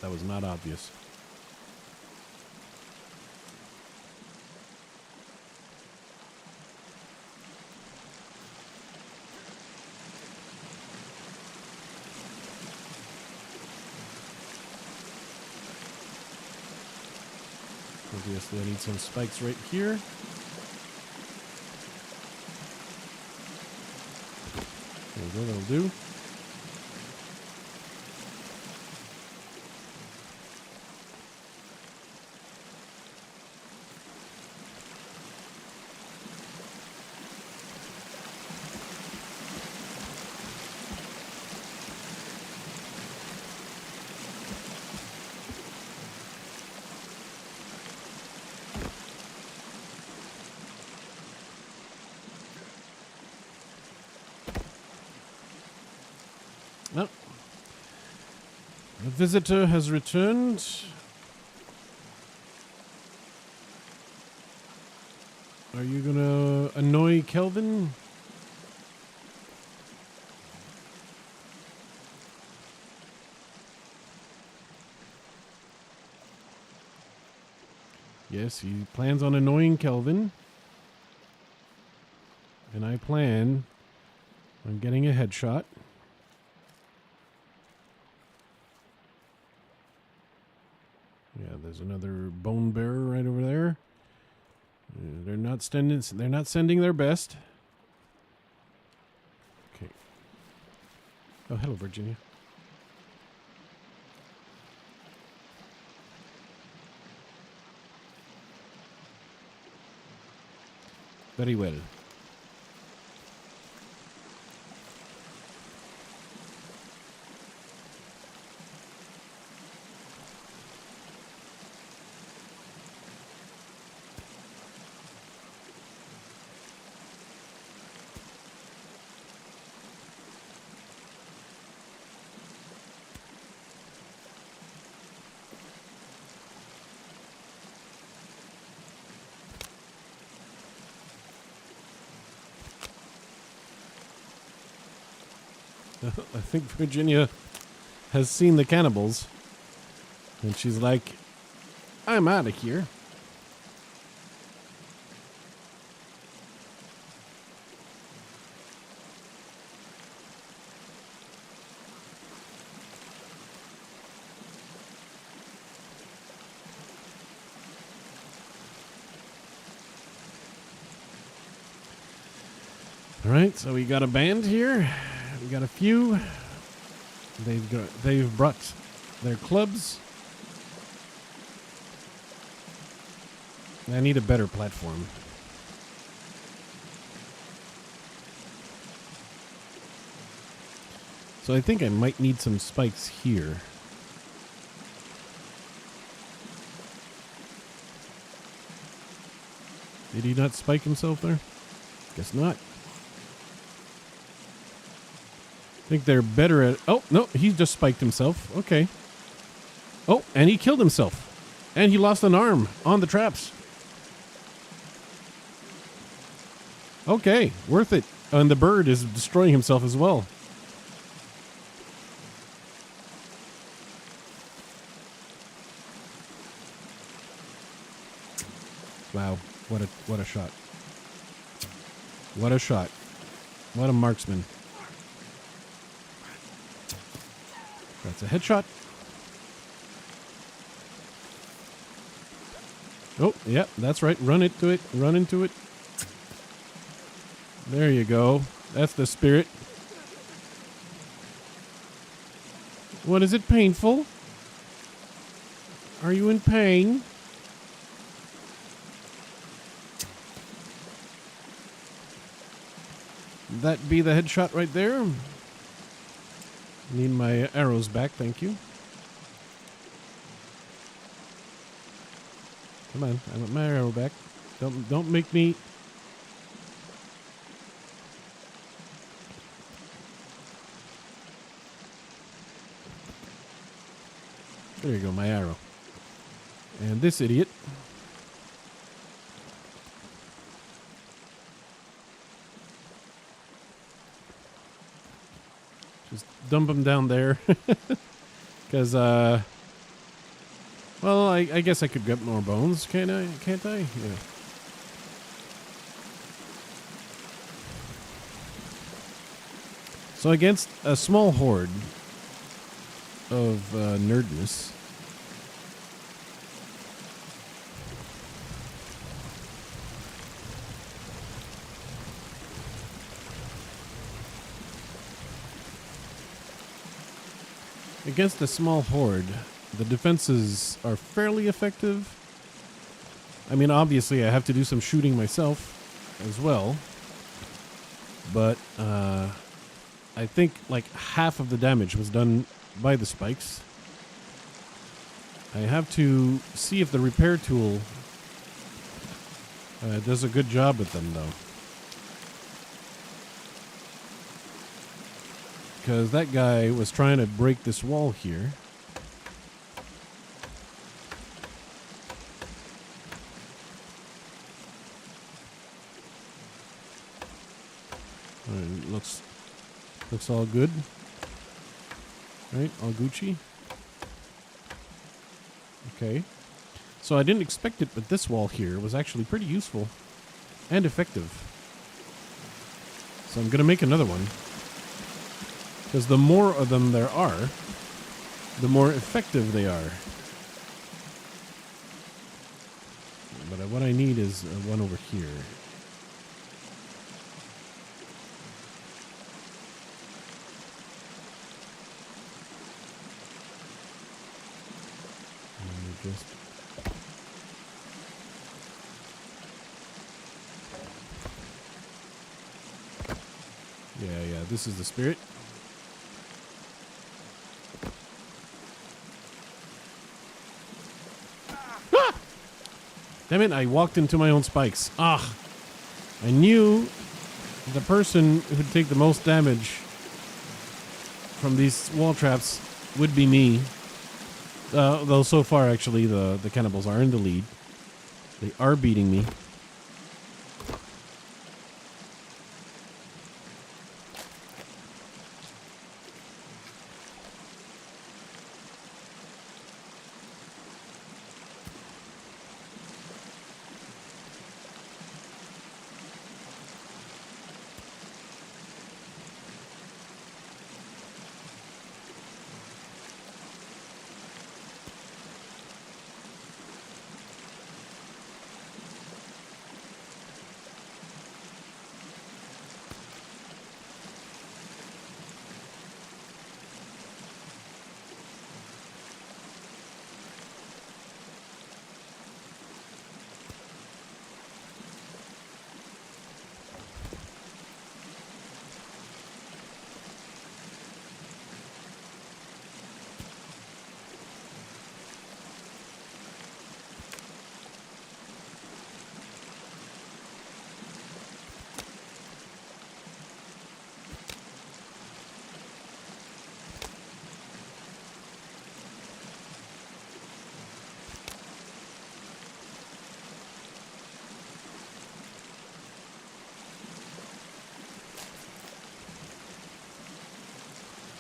That was not obvious. Obviously, I need some spikes right here. There we go, that'll do. Oh. The visitor has returned. Are you gonna annoy Kelvin? Yes, he plans on annoying Kelvin. And I plan on getting a headshot. Yeah, there's another bone bearer right over there. They're not sending their best. Okay. Oh, hello, Virginia. Very well. I think Virginia has seen the cannibals. And she's like, I'm out of here. All right, so we got a band here. We got a few. They've brought their clubs. I need a better platform. So I think I might need some spikes here. Did he not spike himself there? Guess not. I think they're better at... Oh, no, he just spiked himself. Okay. Oh, and he killed himself. And he lost an arm on the traps. Okay, worth it. And the bird is destroying himself as well. Wow, what a shot. What a shot. What a marksman. That's a headshot. Oh, yeah, that's right. Run into it. Run into it. There you go. That's the spirit. What, is it painful? Are you in pain? That be the headshot right there. Need my arrows back, thank you. Come on, I want my arrow back. Don't make me... There you go, my arrow. And this idiot. Just dump him down there. Because, Well, I guess I could get more bones, can't I? Can't I? Yeah. So against a small horde of nerdness, the defenses are fairly effective. I mean, obviously, I have to do some shooting myself as well. But I think like half of the damage was done by the spikes. I have to see if the repair tool does a good job with them, though. Because that guy was trying to break this wall here. Looks all good. Right, all Gucci. Okay. So I didn't expect it, but this wall here was actually pretty useful and effective. So I'm going to make another one. Because the more of them there are, the more effective they are. But what I need is one over here. Just yeah, this is the spirit. Ah! Damn it, I walked into my own spikes. Ah! I knew the person who'd take the most damage from these wall traps would be me. Though so far, actually, the cannibals are in the lead. They are beating me.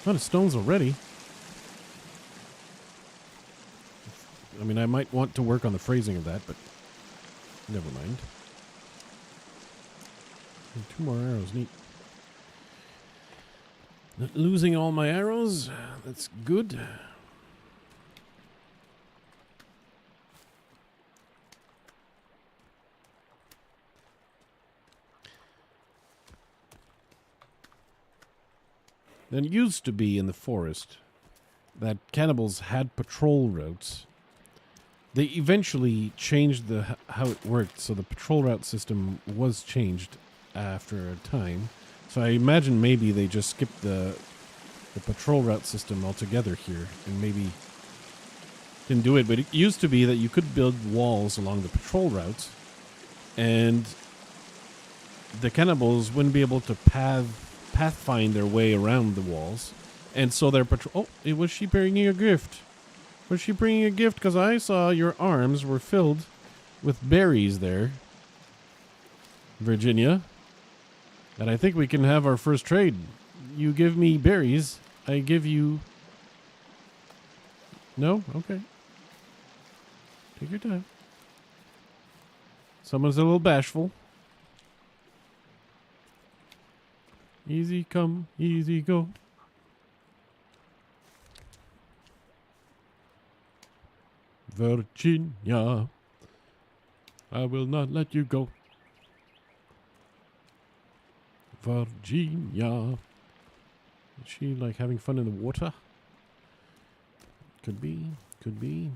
A lot of stones already. I mean, I might want to work on the phrasing of that, but never mind. And 2 more arrows, neat. Not losing all my arrows, that's good. There used to be in the forest that cannibals had patrol routes. They eventually changed how it worked, so the patrol route system was changed after a time. So I imagine maybe they just skipped the patrol route system altogether here, and maybe didn't do it. But it used to be that you could build walls along the patrol routes, and the cannibals wouldn't be able to pathfind their way around the walls, and so their patrol. Oh, was she bringing a gift? Was she bringing a gift? Because I saw your arms were filled with berries there, Virginia. And I think we can have our first trade. You give me berries, I give you. No? Okay. Take your time. Someone's a little bashful. Easy come, easy go. Virginia, I will not let you go. Virginia. Is she like having fun in the water? Could be, could be.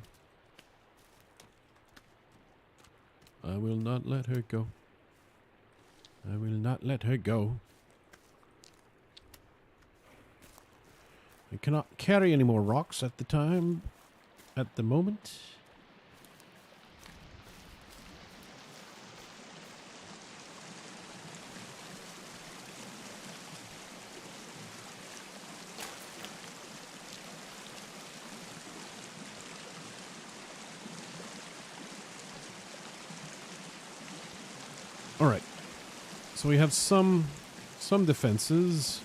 I will not let her go. I will not let her go. I cannot carry any more rocks at the time. At the moment. All right. So we have some defenses.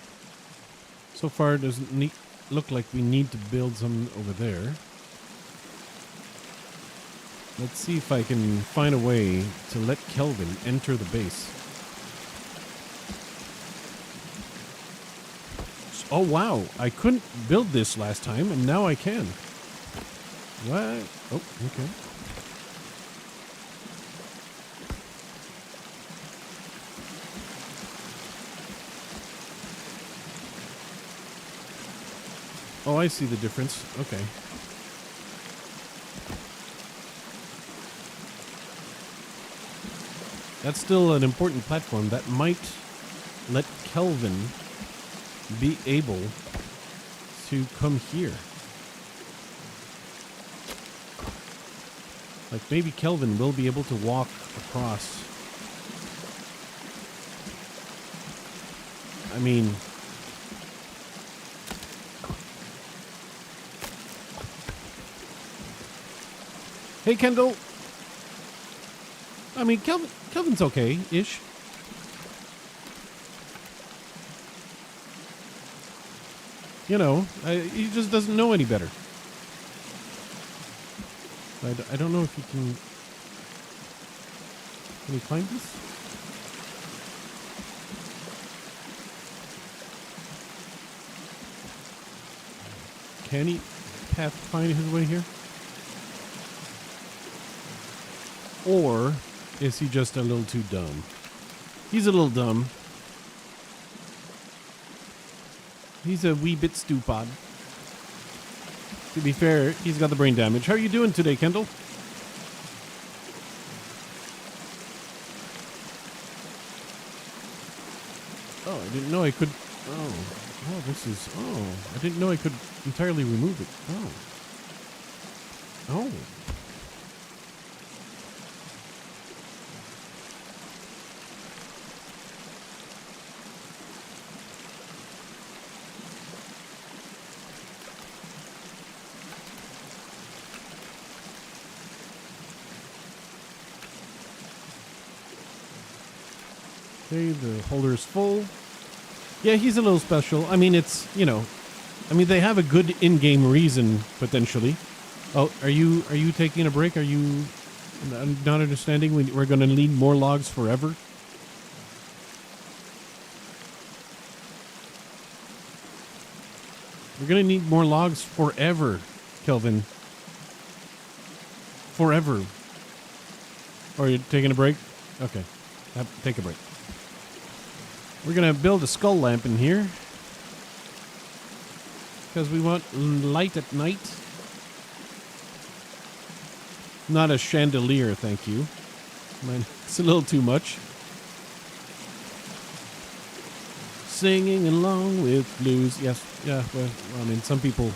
So far, it doesn't look like we need to build some over there. Let's see if I can find a way to let Kelvin enter the base. Oh, wow. I couldn't build this last time, and now I can. What? Oh, okay. Oh, I see the difference. Okay. That's still an important platform that might let Kelvin be able to come here. Like maybe Kelvin will be able to walk across. I mean, hey Kendall. I mean, Kelvin's okay-ish. You know, he just doesn't know any better. I don't know if he can... Can he climb this? Can he find his way here? Or is he just a little too dumb? He's a little dumb. He's a wee bit stupid. To be fair, he's got the brain damage. How are you doing today, Kendall? Oh, I didn't know I could... Oh, this is... Oh, I didn't know I could entirely remove it. Oh. Okay, the holder is full. Yeah, he's a little special. I mean, it's, you know, I mean, they have a good in-game reason, potentially. Oh, are you taking a break? Are you not understanding we're going to need more logs forever? We're going to need more logs forever, Kelvin. Forever. Or are you taking a break? Okay. Take a break. We're going to build a skull lamp in here. Because we want light at night. Not a chandelier, thank you. It's a little too much. Singing along with blues. Yes, yeah, well, I mean, some people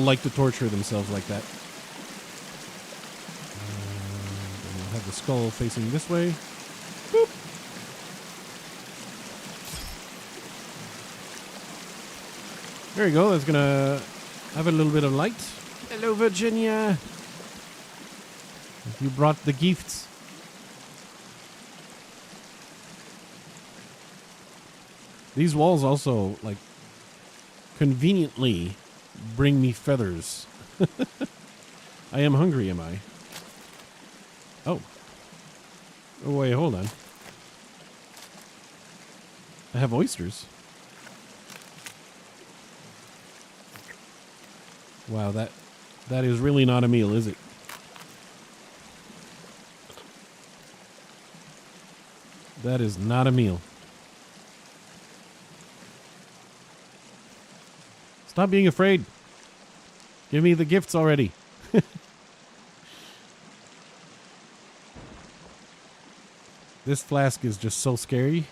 like to torture themselves like that. We'll have the skull facing this way. Boop. There you go. That's going to have a little bit of light. Hello, Virginia. You brought the gifts. These walls also, like, conveniently bring me feathers. I am hungry, am I? Oh. Oh, wait, hold on. I have oysters. Wow, that is really not a meal, is it? That is not a meal. Stop being afraid. Give me the gifts already. This flask is just so scary.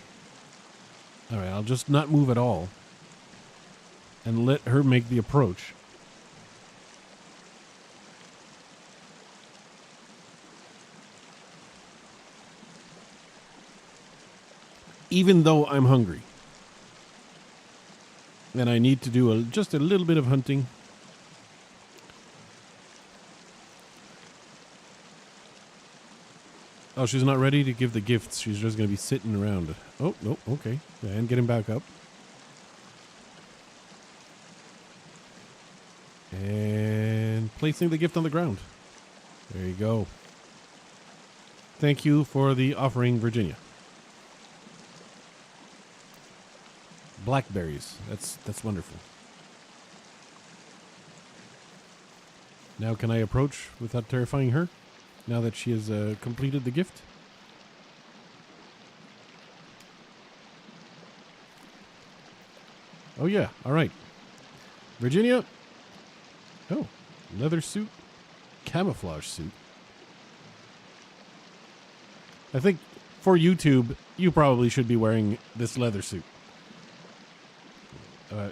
All right, I'll just not move at all and let her make the approach. Even though I'm hungry. And I need to do just a little bit of hunting. Oh, she's not ready to give the gifts. She's just going to be sitting around. Oh, no, okay. And get him back up. And placing the gift on the ground. There you go. Thank you for the offering, Virginia. Blackberries. That's wonderful. Now can I approach without terrifying her? Now that she has completed the gift? Oh yeah, all right. Virginia. Oh, leather suit. Camouflage suit. I think for YouTube, you probably should be wearing this leather suit.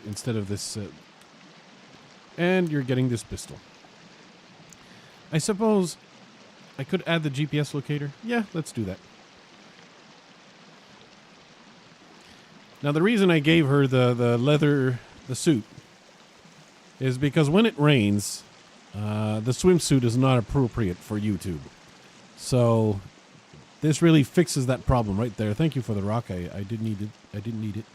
Instead of this. And you're getting this pistol. I suppose I could add the GPS locator. Yeah, let's do that. Now, the reason I gave her the suit, is because when it rains, the swimsuit is not appropriate for YouTube. So this really fixes that problem right there. Thank you for the rock. I didn't need it. I didn't need it.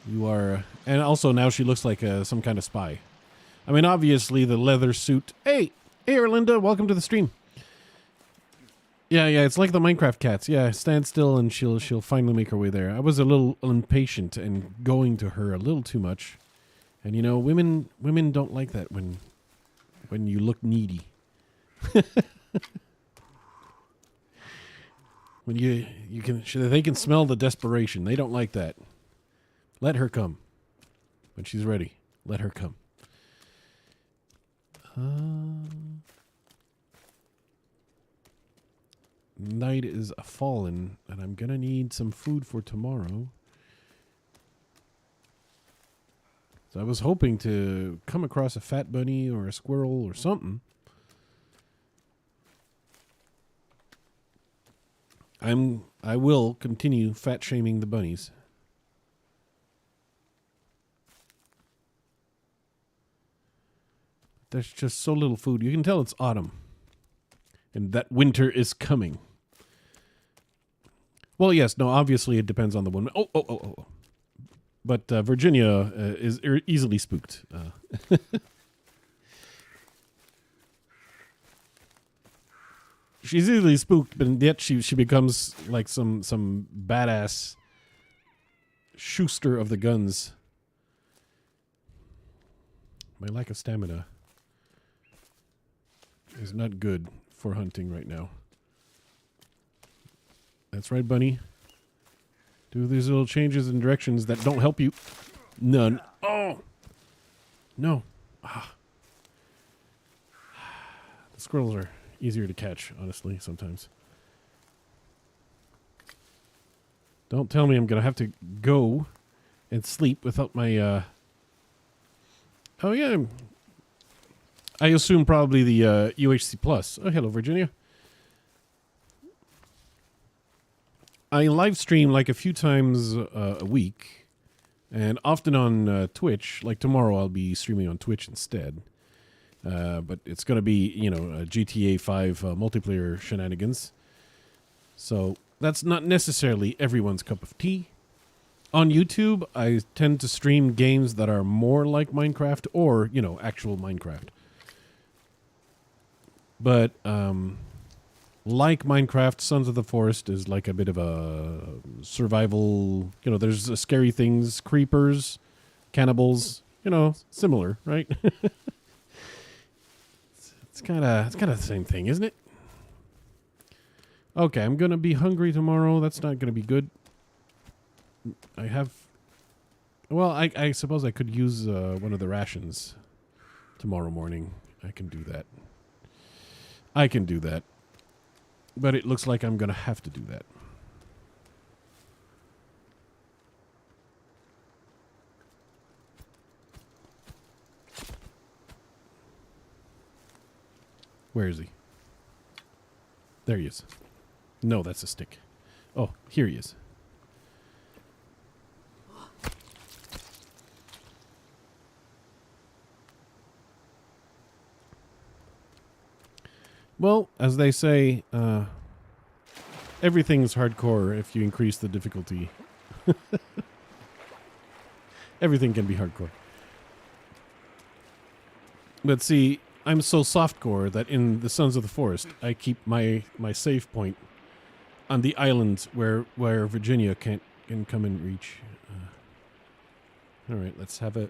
You are, and also now she looks like some kind of spy. I mean, obviously the leather suit. Hey, Erlinda, welcome to the stream. Yeah, it's like the Minecraft cats. Yeah, stand still and she'll finally make her way there. I was a little impatient and going to her a little too much, and you know, women don't like that when you look needy. When they can smell the desperation. They don't like that. Let her come. When she's ready, let her come. Night is fallen, and I'm gonna need some food for tomorrow. So I was hoping to come across a fat bunny or a squirrel or something. I will continue fat shaming the bunnies. There's just so little food. You can tell it's autumn. And that winter is coming. Well, yes. No, obviously it depends on the woman. Oh. But Virginia is easily spooked. She's easily spooked, but yet she becomes like some badass Schuster of the guns. My lack of stamina is not good for hunting right now. That's right, bunny. Do these little changes in directions that don't help you. None. Oh! No. Ah. The squirrels are easier to catch, honestly, sometimes. Don't tell me I'm going to have to go and sleep without my... Oh, yeah. I assume probably the UHC Plus. Oh, hello, Virginia. I live stream like a few times a week, and often on Twitch. Like tomorrow, I'll be streaming on Twitch instead. But it's going to be, GTA 5 multiplayer shenanigans. So that's not necessarily everyone's cup of tea. On YouTube, I tend to stream games that are more like Minecraft or, actual Minecraft. But like Minecraft, Sons of the Forest is like a bit of a survival. You know, there's scary things, creepers, cannibals. You know, similar, right? it's kind of the same thing, isn't it? Okay, I'm gonna be hungry tomorrow. That's not gonna be good. I have. Well, I suppose I could use one of the rations tomorrow morning. I can do that. But it looks like I'm going to have to do that. Where is he? There he is. No, that's a stick. Oh, here he is. Well, as they say, everything's hardcore if you increase the difficulty. Everything can be hardcore. But see, I'm so softcore that in the Sons of the Forest, I keep my save point on the island where Virginia can come and reach. All right, let's have a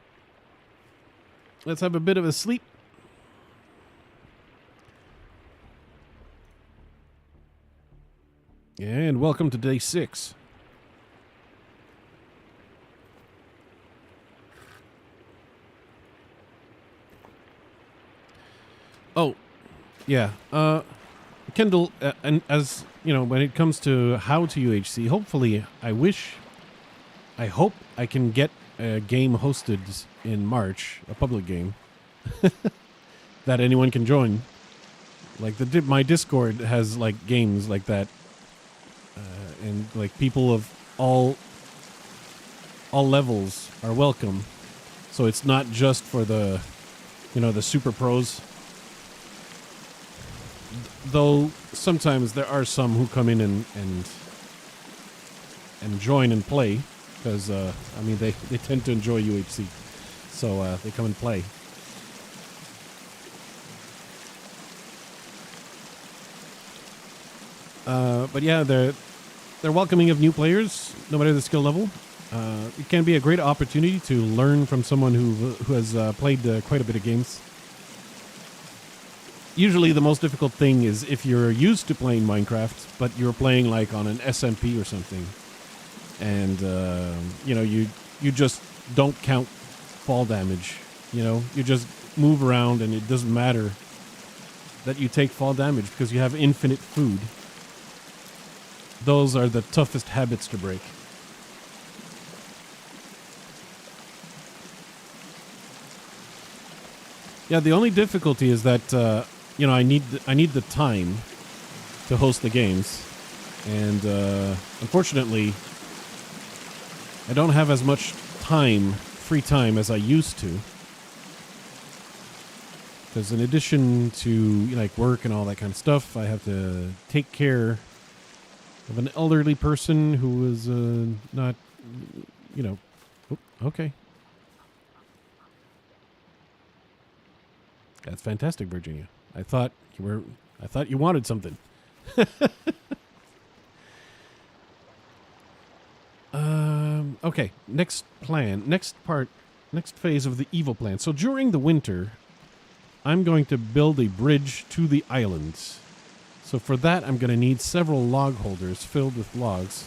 bit of a sleep. And welcome to day 6. Oh, yeah. Kendall, and as you know, when it comes to how to UHC, hopefully, I hope I can get a game hosted in March, a public game, that anyone can join. Like my Discord has like games like that. And like people of all levels are welcome, so it's not just for the, the super pros. Though sometimes there are some who come in and join and play, because they tend to enjoy UHC, so they come and play. But yeah, they're welcoming of new players, no matter the skill level. It can be a great opportunity to learn from someone who has played quite a bit of games. Usually the most difficult thing is if you're used to playing Minecraft, but you're playing like on an SMP or something. And, you just don't count fall damage. You just move around and it doesn't matter that you take fall damage because you have infinite food. Those are the toughest habits to break. Yeah, the only difficulty is that I need the time to host the games, and unfortunately, I don't have as much free time as I used to. Because in addition to like work and all that kind of stuff, I have to take care of an elderly person who is not, okay. That's fantastic, Virginia. I thought you wanted something. Okay, next phase of the evil plan. So during the winter, I'm going to build a bridge to the islands. So for that, I'm going to need several log holders filled with logs.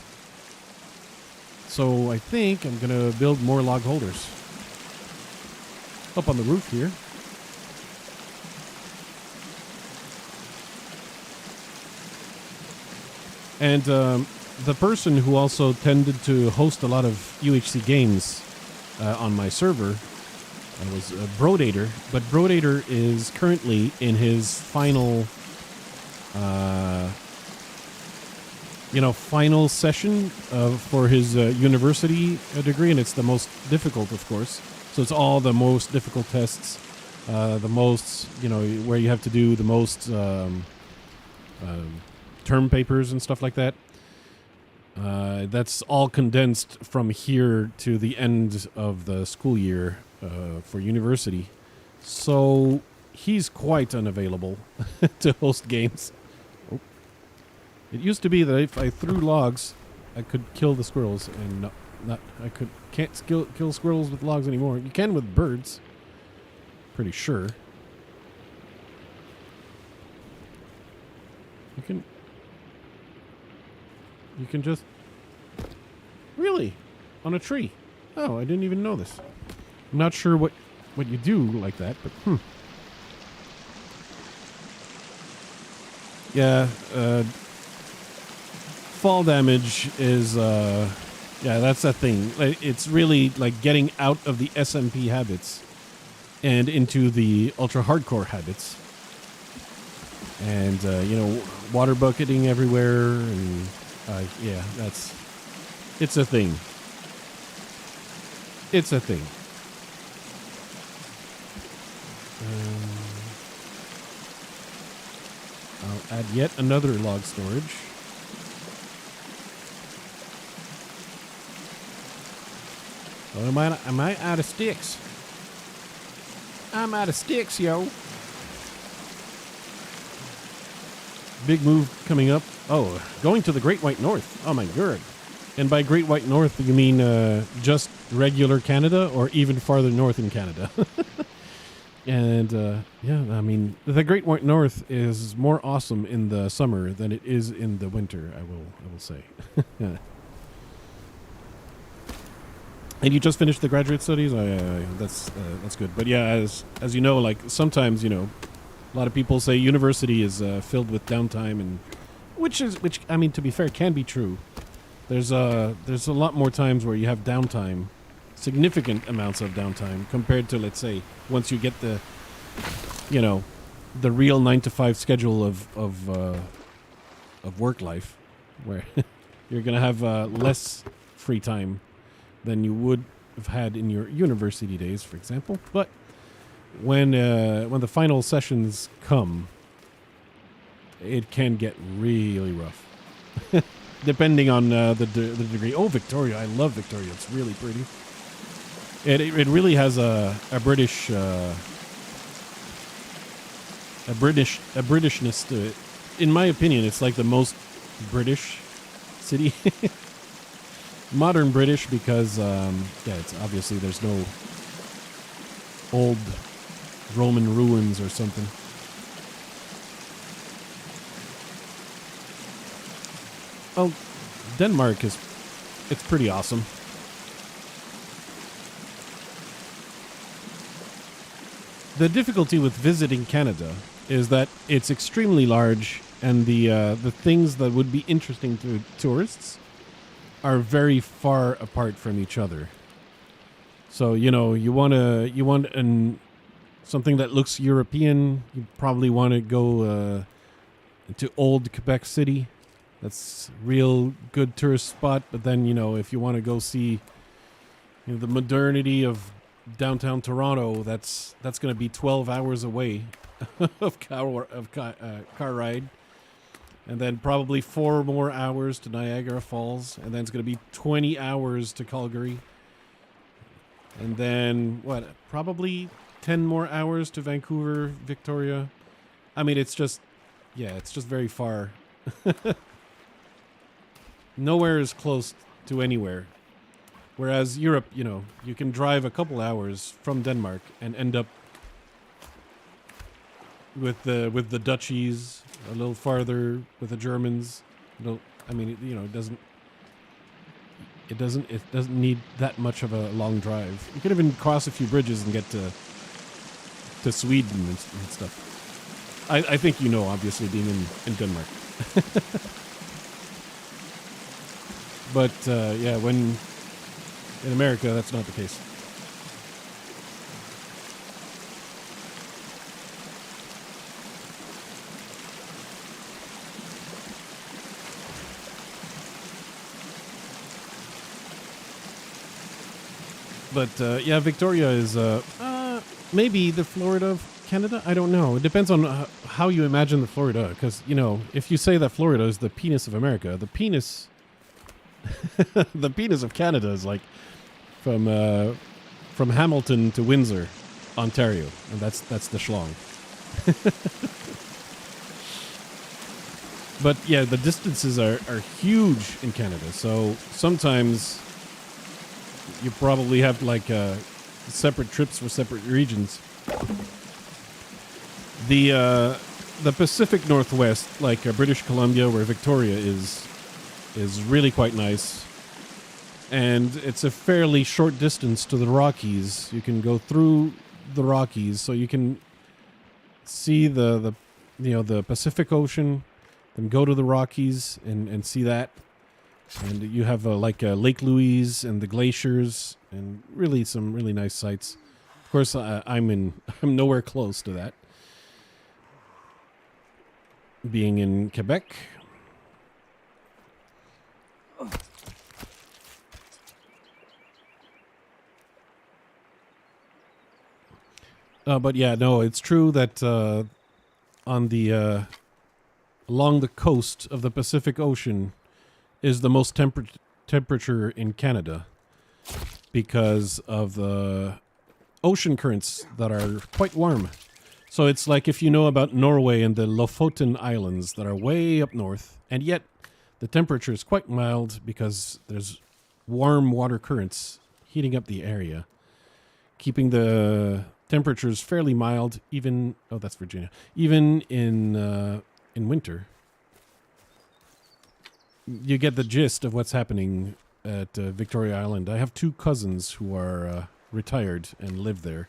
So I think I'm going to build more log holders. Up on the roof here. And the person who also tended to host a lot of UHC games on my server was Brodator. But Brodator is currently in his final final session for his university degree, and it's the most difficult, of course. So it's all the most difficult tests, the most, where you have to do the most term papers and stuff like that. That's all condensed from here to the end of the school year for university. So he's quite unavailable to host games. Oh, It used to be that if I threw logs, I could kill the squirrels, and can't kill squirrels with logs anymore. You can with birds, pretty sure. You can just really on a tree. Oh, I didn't even know this. I'm not sure what you do like that, but yeah. Fall damage is that's a thing. It's really like getting out of the SMP habits and into the ultra hardcore habits, and water bucketing everywhere, and it's a thing. It's a thing. I'll add yet another log storage. Oh, am I out of sticks? I'm out of sticks, yo. Big move coming up. Oh, going to the Great White North. Oh my god. And by Great White North, you mean just regular Canada or even farther north in Canada? And I mean, the Great White North is more awesome in the summer than it is in the winter, I will say. And you just finished the graduate studies? That's good. But yeah, as you know, like sometimes, a lot of people say university is filled with downtime, and which I mean, to be fair, can be true. There's a lot more times where you have downtime, significant amounts of downtime compared to, let's say, once you get the real 9-to-5 schedule of work life, where you're gonna have less free time than you would have had in your university days, for example. But when the final sessions come, it can get really rough, depending on the degree. Oh, Victoria! I love Victoria. It's really pretty. It really has a Britishness to it. In my opinion, it's like the most British city. Modern British, because it's obviously there's no old Roman ruins or something. Well, Denmark it's pretty awesome. The difficulty with visiting Canada is that it's extremely large, and the things that would be interesting to tourists are very far apart from each other. So, you want something that looks European, you probably want to go to old Quebec City. That's a real good tourist spot. But then, if you want to go see the modernity of downtown Toronto, that's going to be 12 hours away of car ride. And then probably 4 more hours to Niagara Falls. And then it's going to be 20 hours to Calgary. And then, probably 10 more hours to Vancouver, Victoria. I mean, it's just very far. Nowhere is close to anywhere. Whereas Europe, you can drive a couple hours from Denmark and end up with the duchies, a little farther with the Germans. It doesn't need that much of a long drive. You could even cross a few bridges and get to Sweden and stuff. I think obviously, being in Denmark. But when in America, that's not the case. But Victoria is maybe the Florida of Canada. I don't know. It depends on how you imagine the Florida. Because if you say that Florida is the penis of America, the penis, the penis of Canada is like from Hamilton to Windsor, Ontario, and that's the schlong. But yeah, the distances are huge in Canada. So sometimes you probably have like separate trips for separate regions. The Pacific Northwest, like British Columbia, where Victoria is really quite nice. And it's a fairly short distance to the Rockies. You can go through the Rockies, so you can see the Pacific Ocean, then go to the Rockies and see that. And you have Lake Louise and the glaciers, and really some really nice sights. Of course, I'm nowhere close to that, being in Quebec. But yeah, no, it's true that on the along the coast of the Pacific Ocean is the most temperature in Canada because of the ocean currents that are quite warm. So it's like if you know about Norway and the Lofoten Islands that are way up north, and yet the temperature is quite mild because there's warm water currents heating up the area, keeping the temperatures fairly mild, even that's Virginia. Even in winter, you get the gist of what's happening at Victoria Island. I have two cousins who are retired and live there.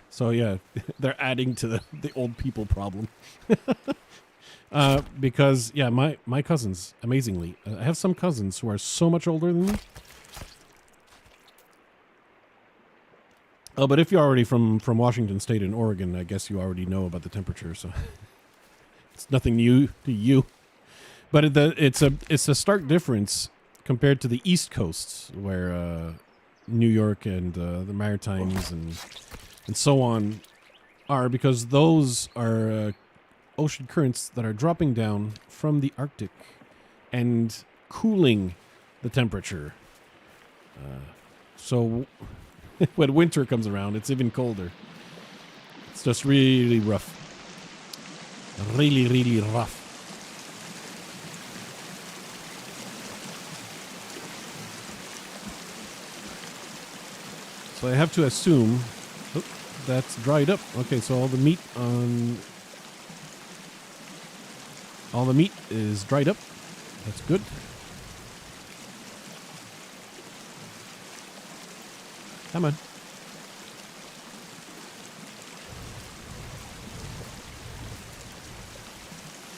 So yeah, they're adding to the old people problem. Because yeah, my cousins, amazingly, I have some cousins who are so much older than me. Oh, but if you're already from Washington State and Oregon, I guess you already know about the temperature, so it's nothing new to you. But it's a stark difference compared to the East Coast, where New York and the Maritimes and so on are, because those are ocean currents that are dropping down from the Arctic and cooling the temperature. So when winter comes around, it's even colder. It's just really rough. Really, really rough. So I have to assume... Oh, that's dried up. Okay, so all the meat is dried up. That's good. Come on.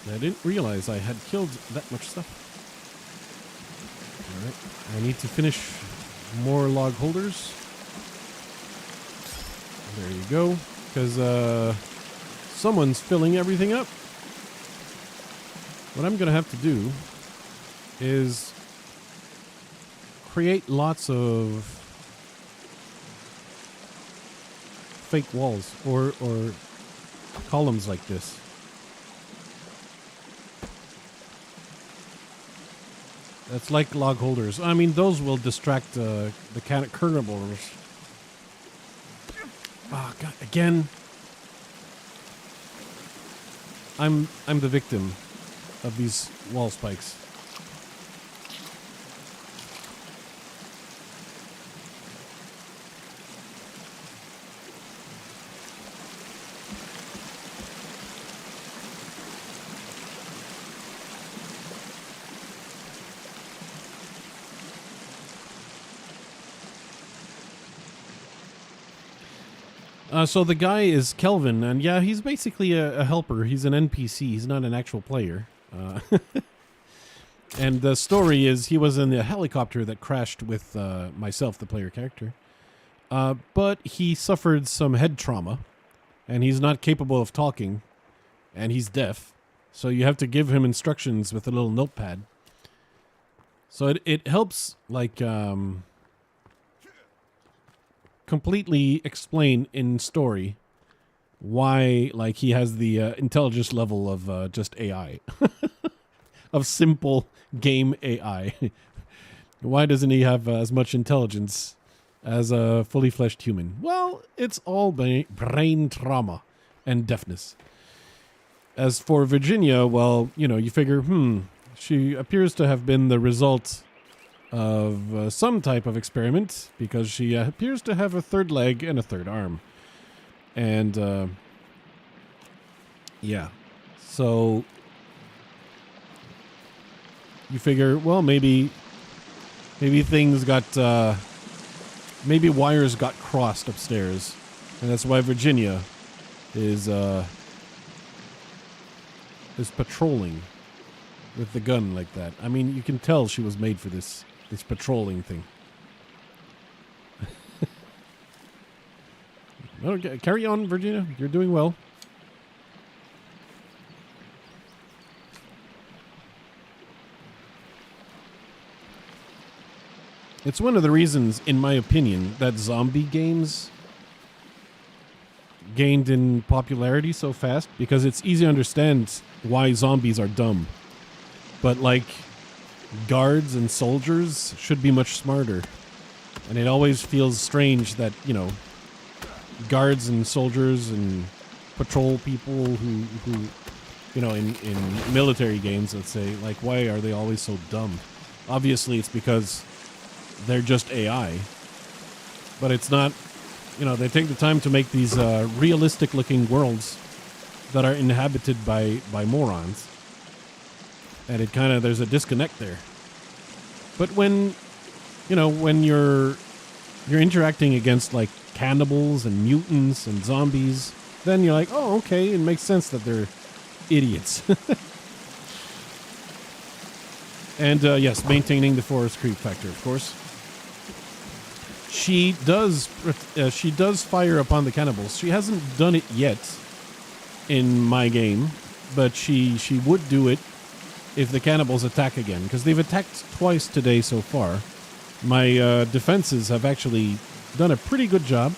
I didn't realize I had killed that much stuff. Alright, I need to finish more log holders. There you go. Because someone's filling everything up. What I'm going to have to do is create lots of fake walls or columns like this. That's like log holders. I mean, those will distract the carnivores. Ah, God, again. I'm the victim of these wall spikes. So the guy is Kelvin, and yeah, he's basically a helper. He's an NPC. He's not an actual player. And the story is he was in the helicopter that crashed with myself, the player character. But he suffered some head trauma, and he's not capable of talking, and he's deaf. So you have to give him instructions with a little notepad. So it helps, like... completely explain in story why, like, he has the intelligence level of just AI. Of simple game AI. Why doesn't he have as much intelligence as a fully fleshed human? Well, it's all brain trauma and deafness. As for Virginia, well, you figure, she appears to have been the result of some type of experiment because she appears to have a third leg and a third arm. And, yeah. So you figure, well, maybe things got, maybe wires got crossed upstairs. And that's why Virginia is patrolling with the gun like that. I mean, you can tell she was made for this patrolling thing. Okay, carry on, Virginia. You're doing well. It's one of the reasons, in my opinion, that zombie games gained in popularity so fast, because it's easy to understand why zombies are dumb. But, like, guards and soldiers should be much smarter. And it always feels strange that, guards and soldiers and patrol people who in military games, let's say, like, why are they always so dumb? Obviously, it's because they're just AI. But it's not, they take the time to make these realistic-looking worlds that are inhabited by morons. And it kind of, there's a disconnect there. But when you're interacting against, like, cannibals and mutants and zombies, then you're like, oh, okay, it makes sense that they're idiots. And, yes, maintaining the forest creep factor, of course. She does fire upon the cannibals. She hasn't done it yet in my game, but she would do it if the cannibals attack again, because they've attacked twice today so far. My defenses have actually done a pretty good job.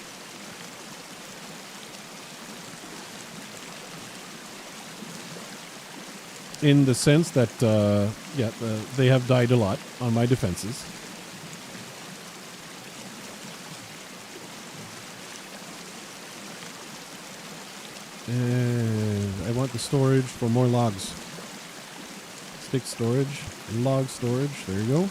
In the sense that, they have died a lot on my defenses. And I want the storage for more logs. Stick storage and log storage. There you go.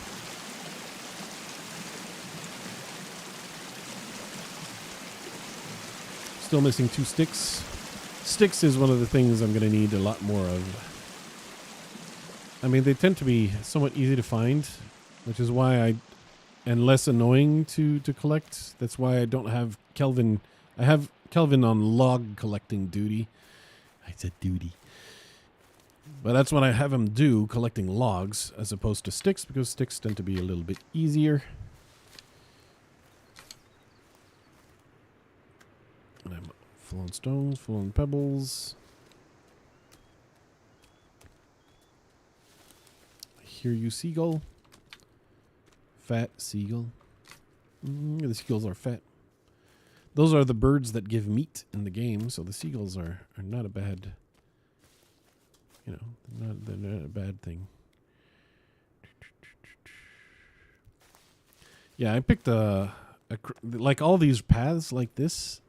Still missing 2 sticks. Sticks is one of the things I'm going to need a lot more of. I mean, they tend to be somewhat easy to find, which is why and less annoying to collect. That's why I don't have Kelvin. I have Kelvin on log collecting duty. I said duty. But that's what I have him do, collecting logs as opposed to sticks, because sticks tend to be a little bit easier. And I'm full on stones, full on pebbles. I hear you, seagull. Fat seagull. The seagulls are fat. Those are the birds that give meat in the game, so the seagulls are not a bad, they're not a bad thing. Yeah, I picked like all these paths like this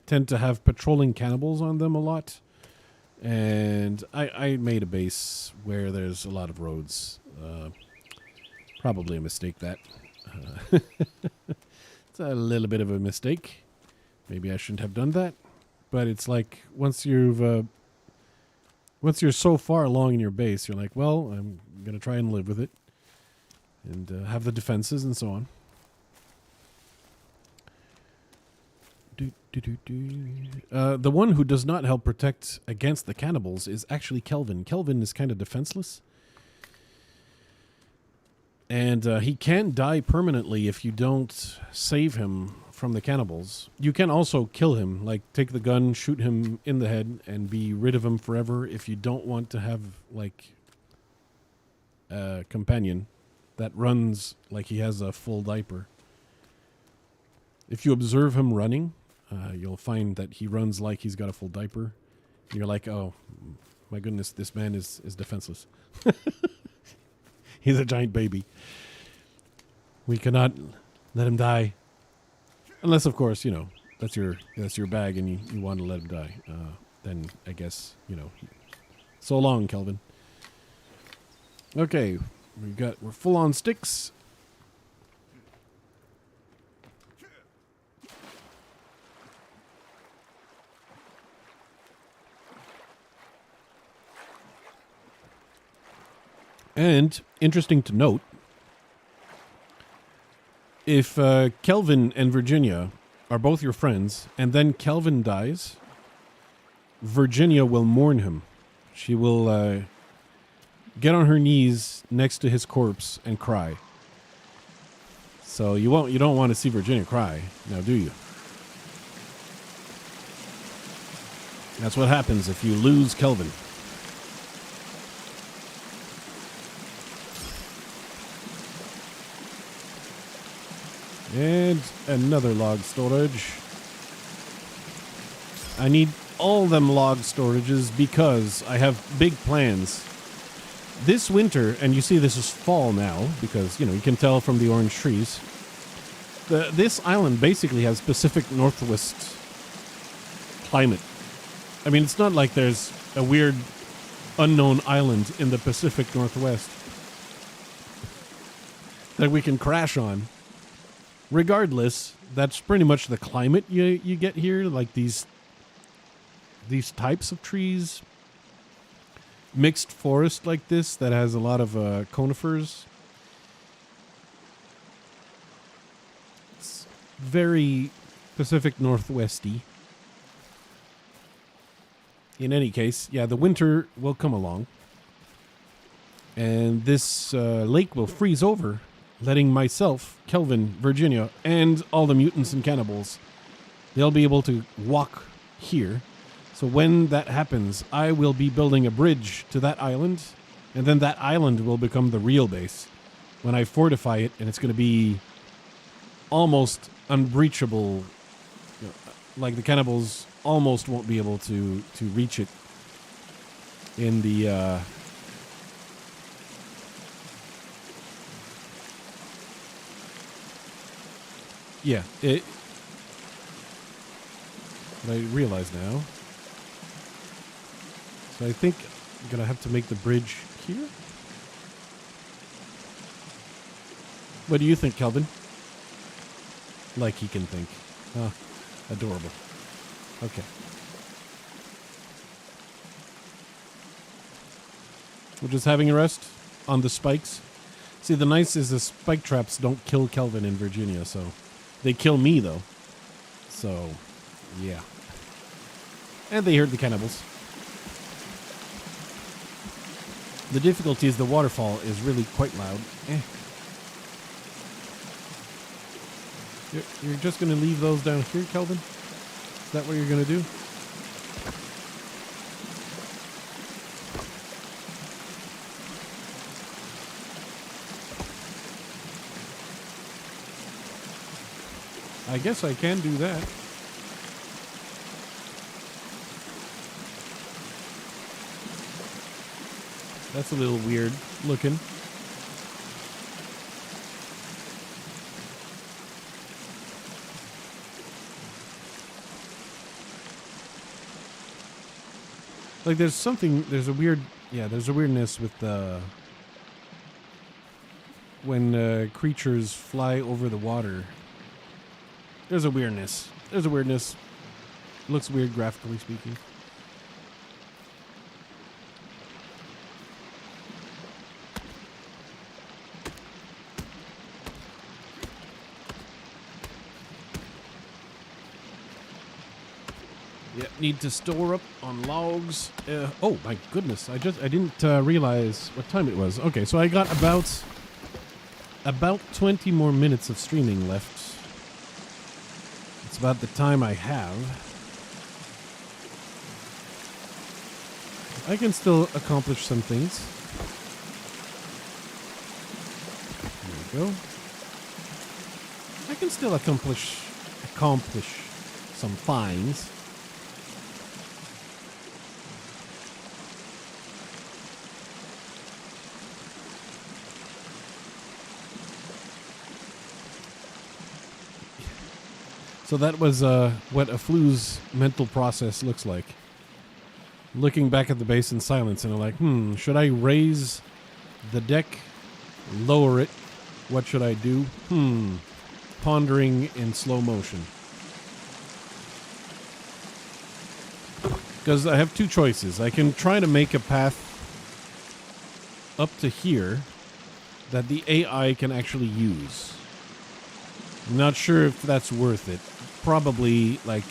tend to have patrolling cannibals on them a lot. And I made a base where there's a lot of roads. Probably a mistake, that. It's a little bit of a mistake. Maybe I shouldn't have done that. But it's like, once you're so far along in your base, you're like, well, I'm going to try and live with it. And have the defenses and so on. The one who does not help protect against the cannibals is actually Kelvin. Kelvin is kind of defenseless. And he can die permanently if you don't save him from the cannibals. You can also kill him, like take the gun, shoot him in the head, and be rid of him forever if you don't want to have, like, a companion that runs like he has a full diaper. If you observe him running, you'll find that he runs like he's got a full diaper. And you're like, oh, my goodness, this man is defenseless. He's a giant baby. We cannot let him die. Unless, of course, that's your bag and you want to let him die. Then I guess, So long, Kelvin. Okay, we're full on sticks. And interesting to note, if Kelvin and Virginia are both your friends, and then Kelvin dies, Virginia will mourn him. She will get on her knees next to his corpse and cry. So you don't want to see Virginia cry, now do you? That's what happens if you lose Kelvin. And another log storage. I need all them log storages because I have big plans. This winter, and you see this is fall now because, you can tell from the orange trees. This island basically has Pacific Northwest climate. I mean, it's not like there's a weird unknown island in the Pacific Northwest that we can crash on. Regardless, that's pretty much the climate you get here, like these types of trees. Mixed forest like this that has a lot of conifers. It's very Pacific Northwesty. In any case, yeah, the winter will come along. And this lake will freeze over, letting myself, Kelvin, Virginia, and all the mutants and cannibals, they'll be able to walk here. So when that happens, I will be building a bridge to that island, and then that island will become the real base. When I fortify it, and it's going to be almost unbreachable, like the cannibals almost won't be able to reach it in the... Yeah, but I realize now. So I think I'm going to have to make the bridge here. What do you think, Kelvin? Like he can think. Ah, adorable. Okay. We're just having a rest on the spikes. See, the nice is the spike traps don't kill Kelvin in Virginia, so... They kill me, though. So, yeah. And they hurt the cannibals. The difficulty is the waterfall is really quite loud. You're just going to leave those down here, Kelvin? Is that what you're going to do? I guess I can do that. That's a little weird looking. Like there's a weirdness with when creatures fly over the water. There's a weirdness. It looks weird graphically speaking. Yeah, need to store up on logs. Oh my goodness, I didn't realize what time it was. Okay, so I got about 20 more minutes of streaming left. It's about the time I have. I can still accomplish some things. There we go. I can still accomplish some things. So that was what a flu's mental process looks like. looking back at the base in silence, and I'm like, should I raise the deck, lower it? What should I do? Pondering in slow motion. Because I have two choices. I can try to make a path up to here that the AI can actually use. I'm not sure if that's worth it. Probably, like,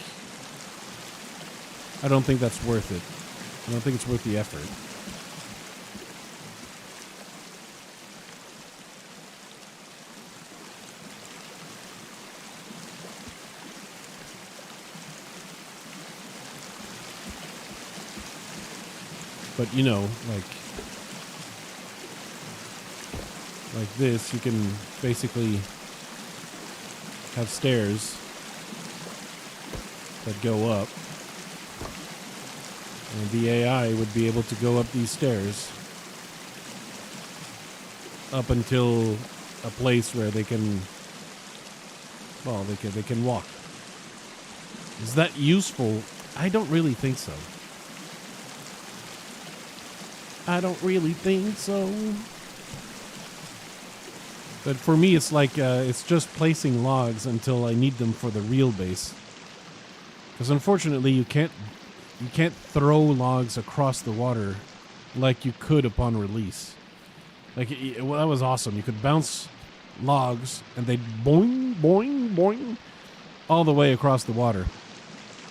I don't think that's worth it. I don't think it's worth the effort. But, you know, like this, you can basically have stairs that go up. And the AI would be able to go up these stairs up until a place where they can, well, they can walk. Is that useful? I don't really think so. I don't really think so. But for me, it's like, it's just placing logs until I need them for the real base. Because unfortunately, you can't throw logs across the water like you could upon release. Like, well, that was awesome. You could bounce logs, and they'd boing, boing, boing, all the way across the water.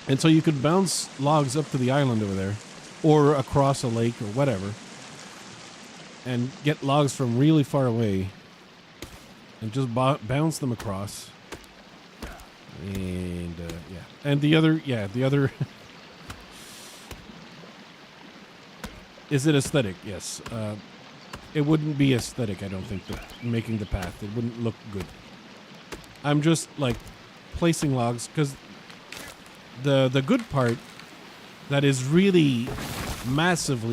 And so you could bounce logs up to the island over there, or across a lake, or whatever, and get logs from really far away, and just bounce them across. And, yeah. And the other... Is it aesthetic? Yes. It wouldn't be aesthetic, I don't think, making the path. It wouldn't look good. I'm just, like, placing logs, because the good part that is really a massive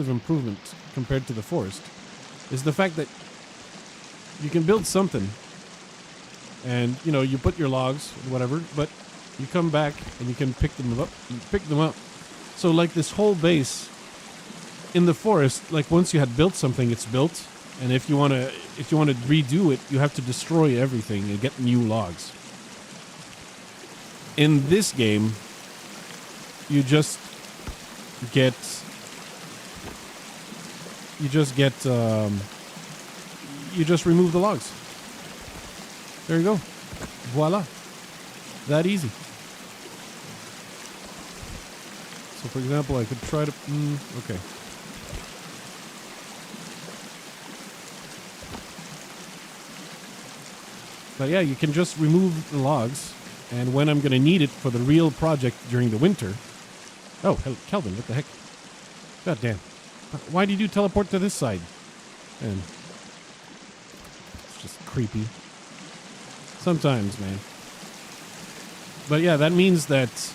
improvement compared to the forest is the fact that you can build something and, you know, you put your logs, whatever, but you come back and you can pick them up. So, like, this whole base in the forest, like, once you had built something, it's built, and if you want to redo it, you have to destroy everything and get new logs. In this game, you just get remove the logs. There you go. Voila. That easy. So, for example, I could try to... okay. But yeah, you can just remove the logs, and when I'm going to need it for the real project during the winter... Oh, Kelvin, what the heck? God damn. Why did you teleport to this side? And it's just creepy. Sometimes, man. But yeah, that means that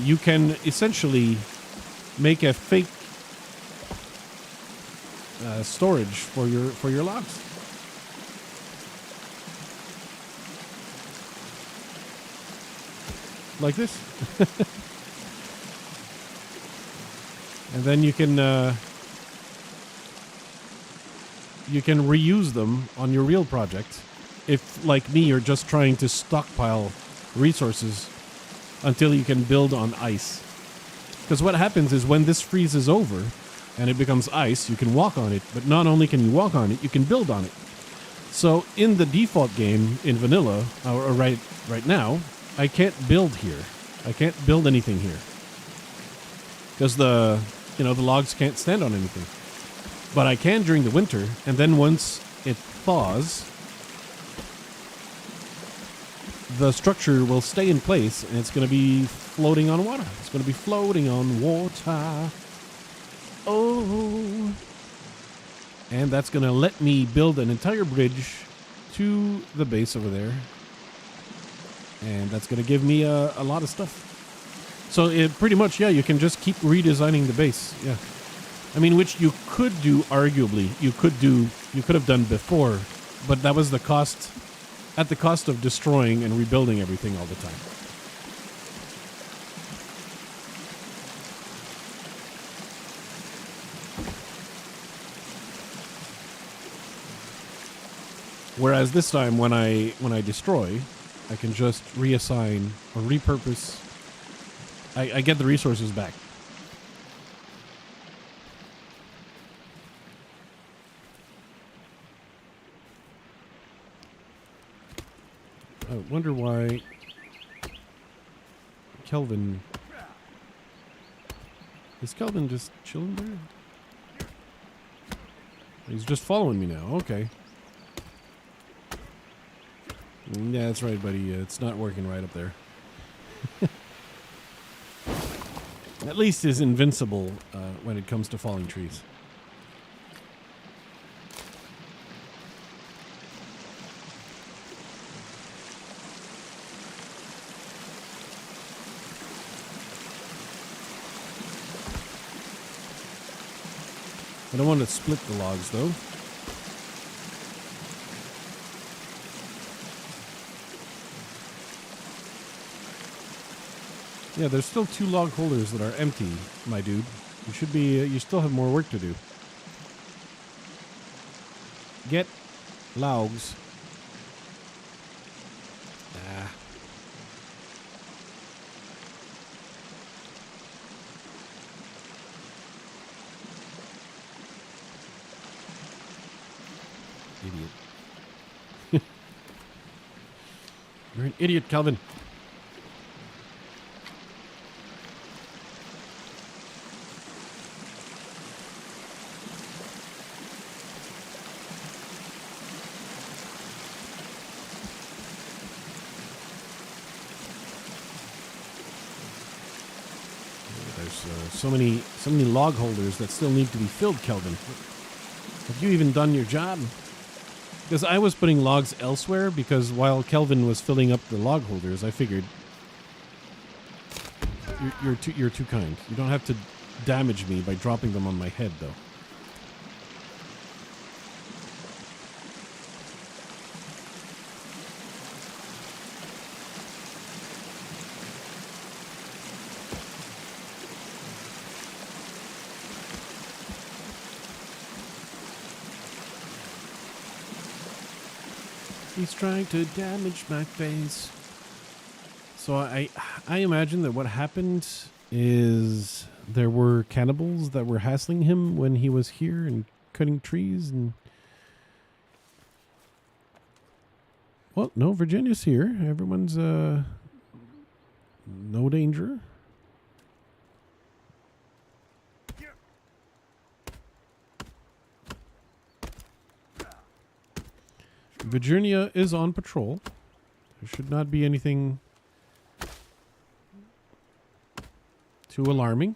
you can essentially make a fake storage for your logs. Like this. And then you can reuse them on your real project. If, like me, you're just trying to stockpile resources until you can build on ice. Because what happens is when this freezes over and it becomes ice, you can walk on it. But not only can you walk on it, you can build on it. So in the default game, in vanilla, or right now, I can't build here. I can't build anything here. Because the logs can't stand on anything. But I can during the winter, and then once it thaws, the structure will stay in place, and it's going to be floating on water. It's going to be floating on water. Oh. And that's going to let me build an entire bridge to the base over there. And that's going to give me a lot of stuff. So it pretty much, yeah, you can just keep redesigning the base. Yeah. I mean, which you could do, arguably. You could have done before, but that was at the cost of destroying and rebuilding everything all the time. Whereas this time, when I destroy, I can just reassign or repurpose. I get the resources back. I wonder why Kelvin... Is Kelvin just chilling there? He's just following me now. Okay. Yeah, that's right, buddy. It's not working right up there. At least is invincible when it comes to falling trees. I don't want to split the logs, though. Yeah, there's still 2 log holders that are empty, my dude. You should be, you still have more work to do. Get logs. Ah. Idiot. You're an idiot, Calvin. So many log holders that still need to be filled, Kelvin. Have you even done your job? Because I was putting logs elsewhere, because while Kelvin was filling up the log holders, I figured you're too kind. You don't have to damage me by dropping them on my head, though. He's trying to damage my face. So I imagine that what happened is there were cannibals that were hassling him when he was here and cutting trees and... Well, no, Virginia's here. Everyone's, no danger. Virginia is on patrol. There should not be anything too alarming.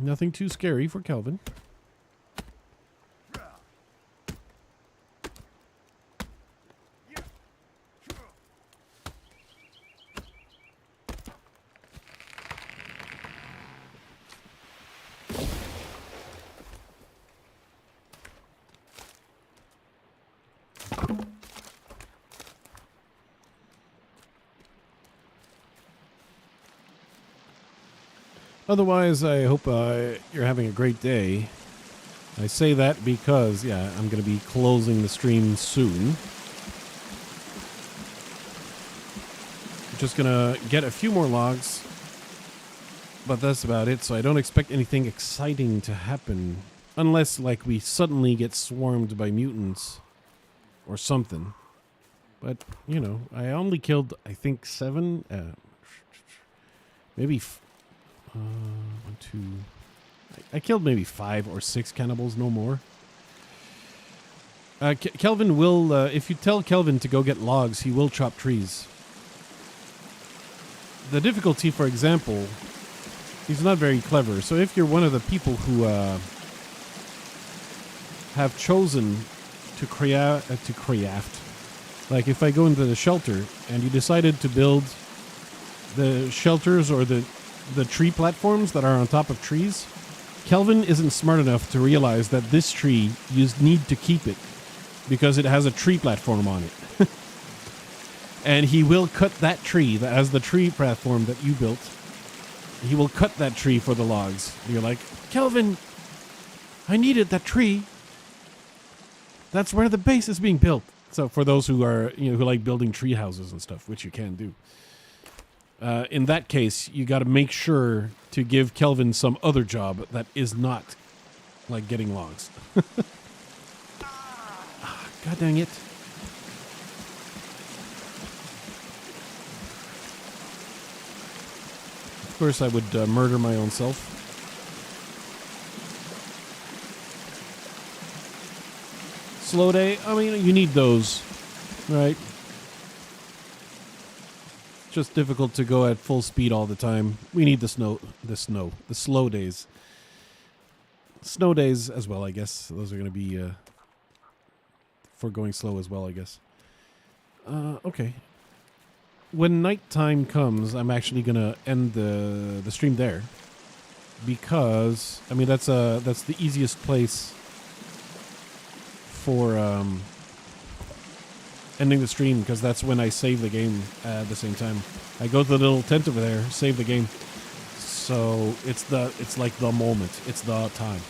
Nothing too scary for Kelvin. Otherwise, I hope you're having a great day. I say that because, yeah, I'm going to be closing the stream soon. I'm just going to get a few more logs. But that's about it, so I don't expect anything exciting to happen. Unless, like, we suddenly get swarmed by mutants. Or something. But, you know, I only killed, I think, 7. Maybe... 1, 2... I killed maybe 5 or 6 cannibals, no more. Kelvin will, if you tell Kelvin to go get logs, he will chop trees. The difficulty, for example, he's not very clever. So if you're one of the people who have chosen to craft, like if I go into the shelter and you decided to build the shelters or the tree platforms that are on top of trees, Kelvin isn't smart enough to realize that this tree, you need to keep it because it has a tree platform on it. And he will cut that tree that has the tree platform that you built. He will cut that tree for the logs. And you're like, Kelvin, I needed that tree. That's where the base is being built. So for those who are, who like building tree houses and stuff, which you can do. In that case, you got to make sure to give Kelvin some other job that is not like getting logs. God dang it. Of course, I would murder my own self. Slow day, I mean, you need those, right? Just difficult to go at full speed all the time. We need the slow days. Snow days as well, I guess. Those are going to be for going slow as well, I guess. Okay. When nighttime comes, I'm actually going to end the stream there. Because, I mean, that's the easiest place for ending the stream, because that's when I save the game at the same time. I go to the little tent over there, save the game. So it's like the moment. It's the time.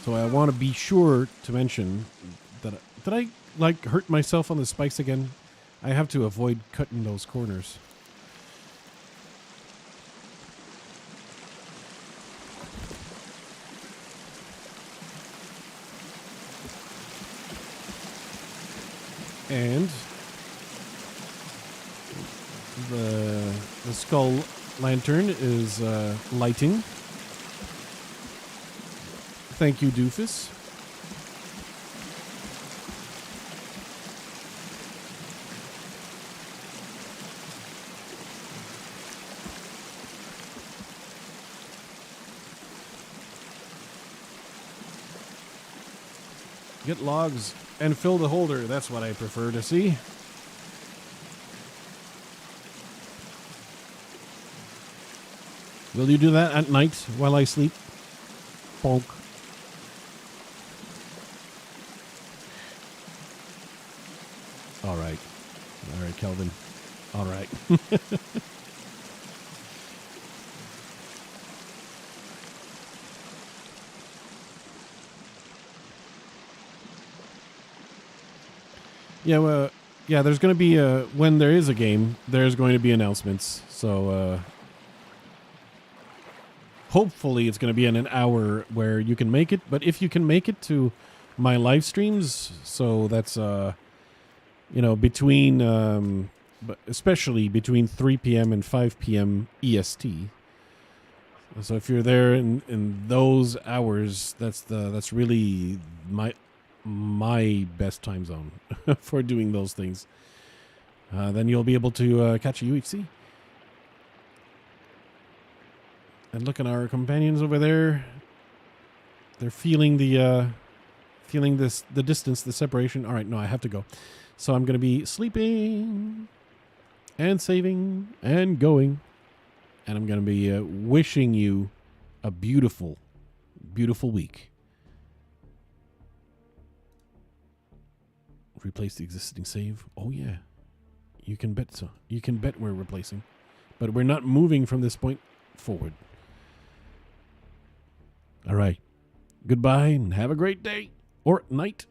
So I want to be sure to mention that did I like hurt myself on the spikes again? I have to avoid cutting those corners. And the skull lantern is lighting. Thank you, Doofus. Get logs and fill the holder. That's what I prefer to see. Will you do that at night while I sleep? Bonk. All right. All right, Kelvin. All right. Yeah, well, yeah, there's going to be, when there is a game, there's going to be announcements. So, hopefully it's going to be in an hour where you can make it. But if you can make it to my live streams, so that's, between, especially between 3 p.m. and 5 p.m. EST. So if you're there in those hours, that's really my best time zone for doing those things. Then you'll be able to catch a UHC. And look at our companions over there. They're feeling the distance, the separation. All right, no, I have to go. So I'm going to be sleeping and saving and going. And I'm going to be wishing you a beautiful, beautiful week. Replace the existing save. Oh, yeah. You can bet so. You can bet we're replacing. But we're not moving from this point forward. All right. Goodbye and have a great day or night.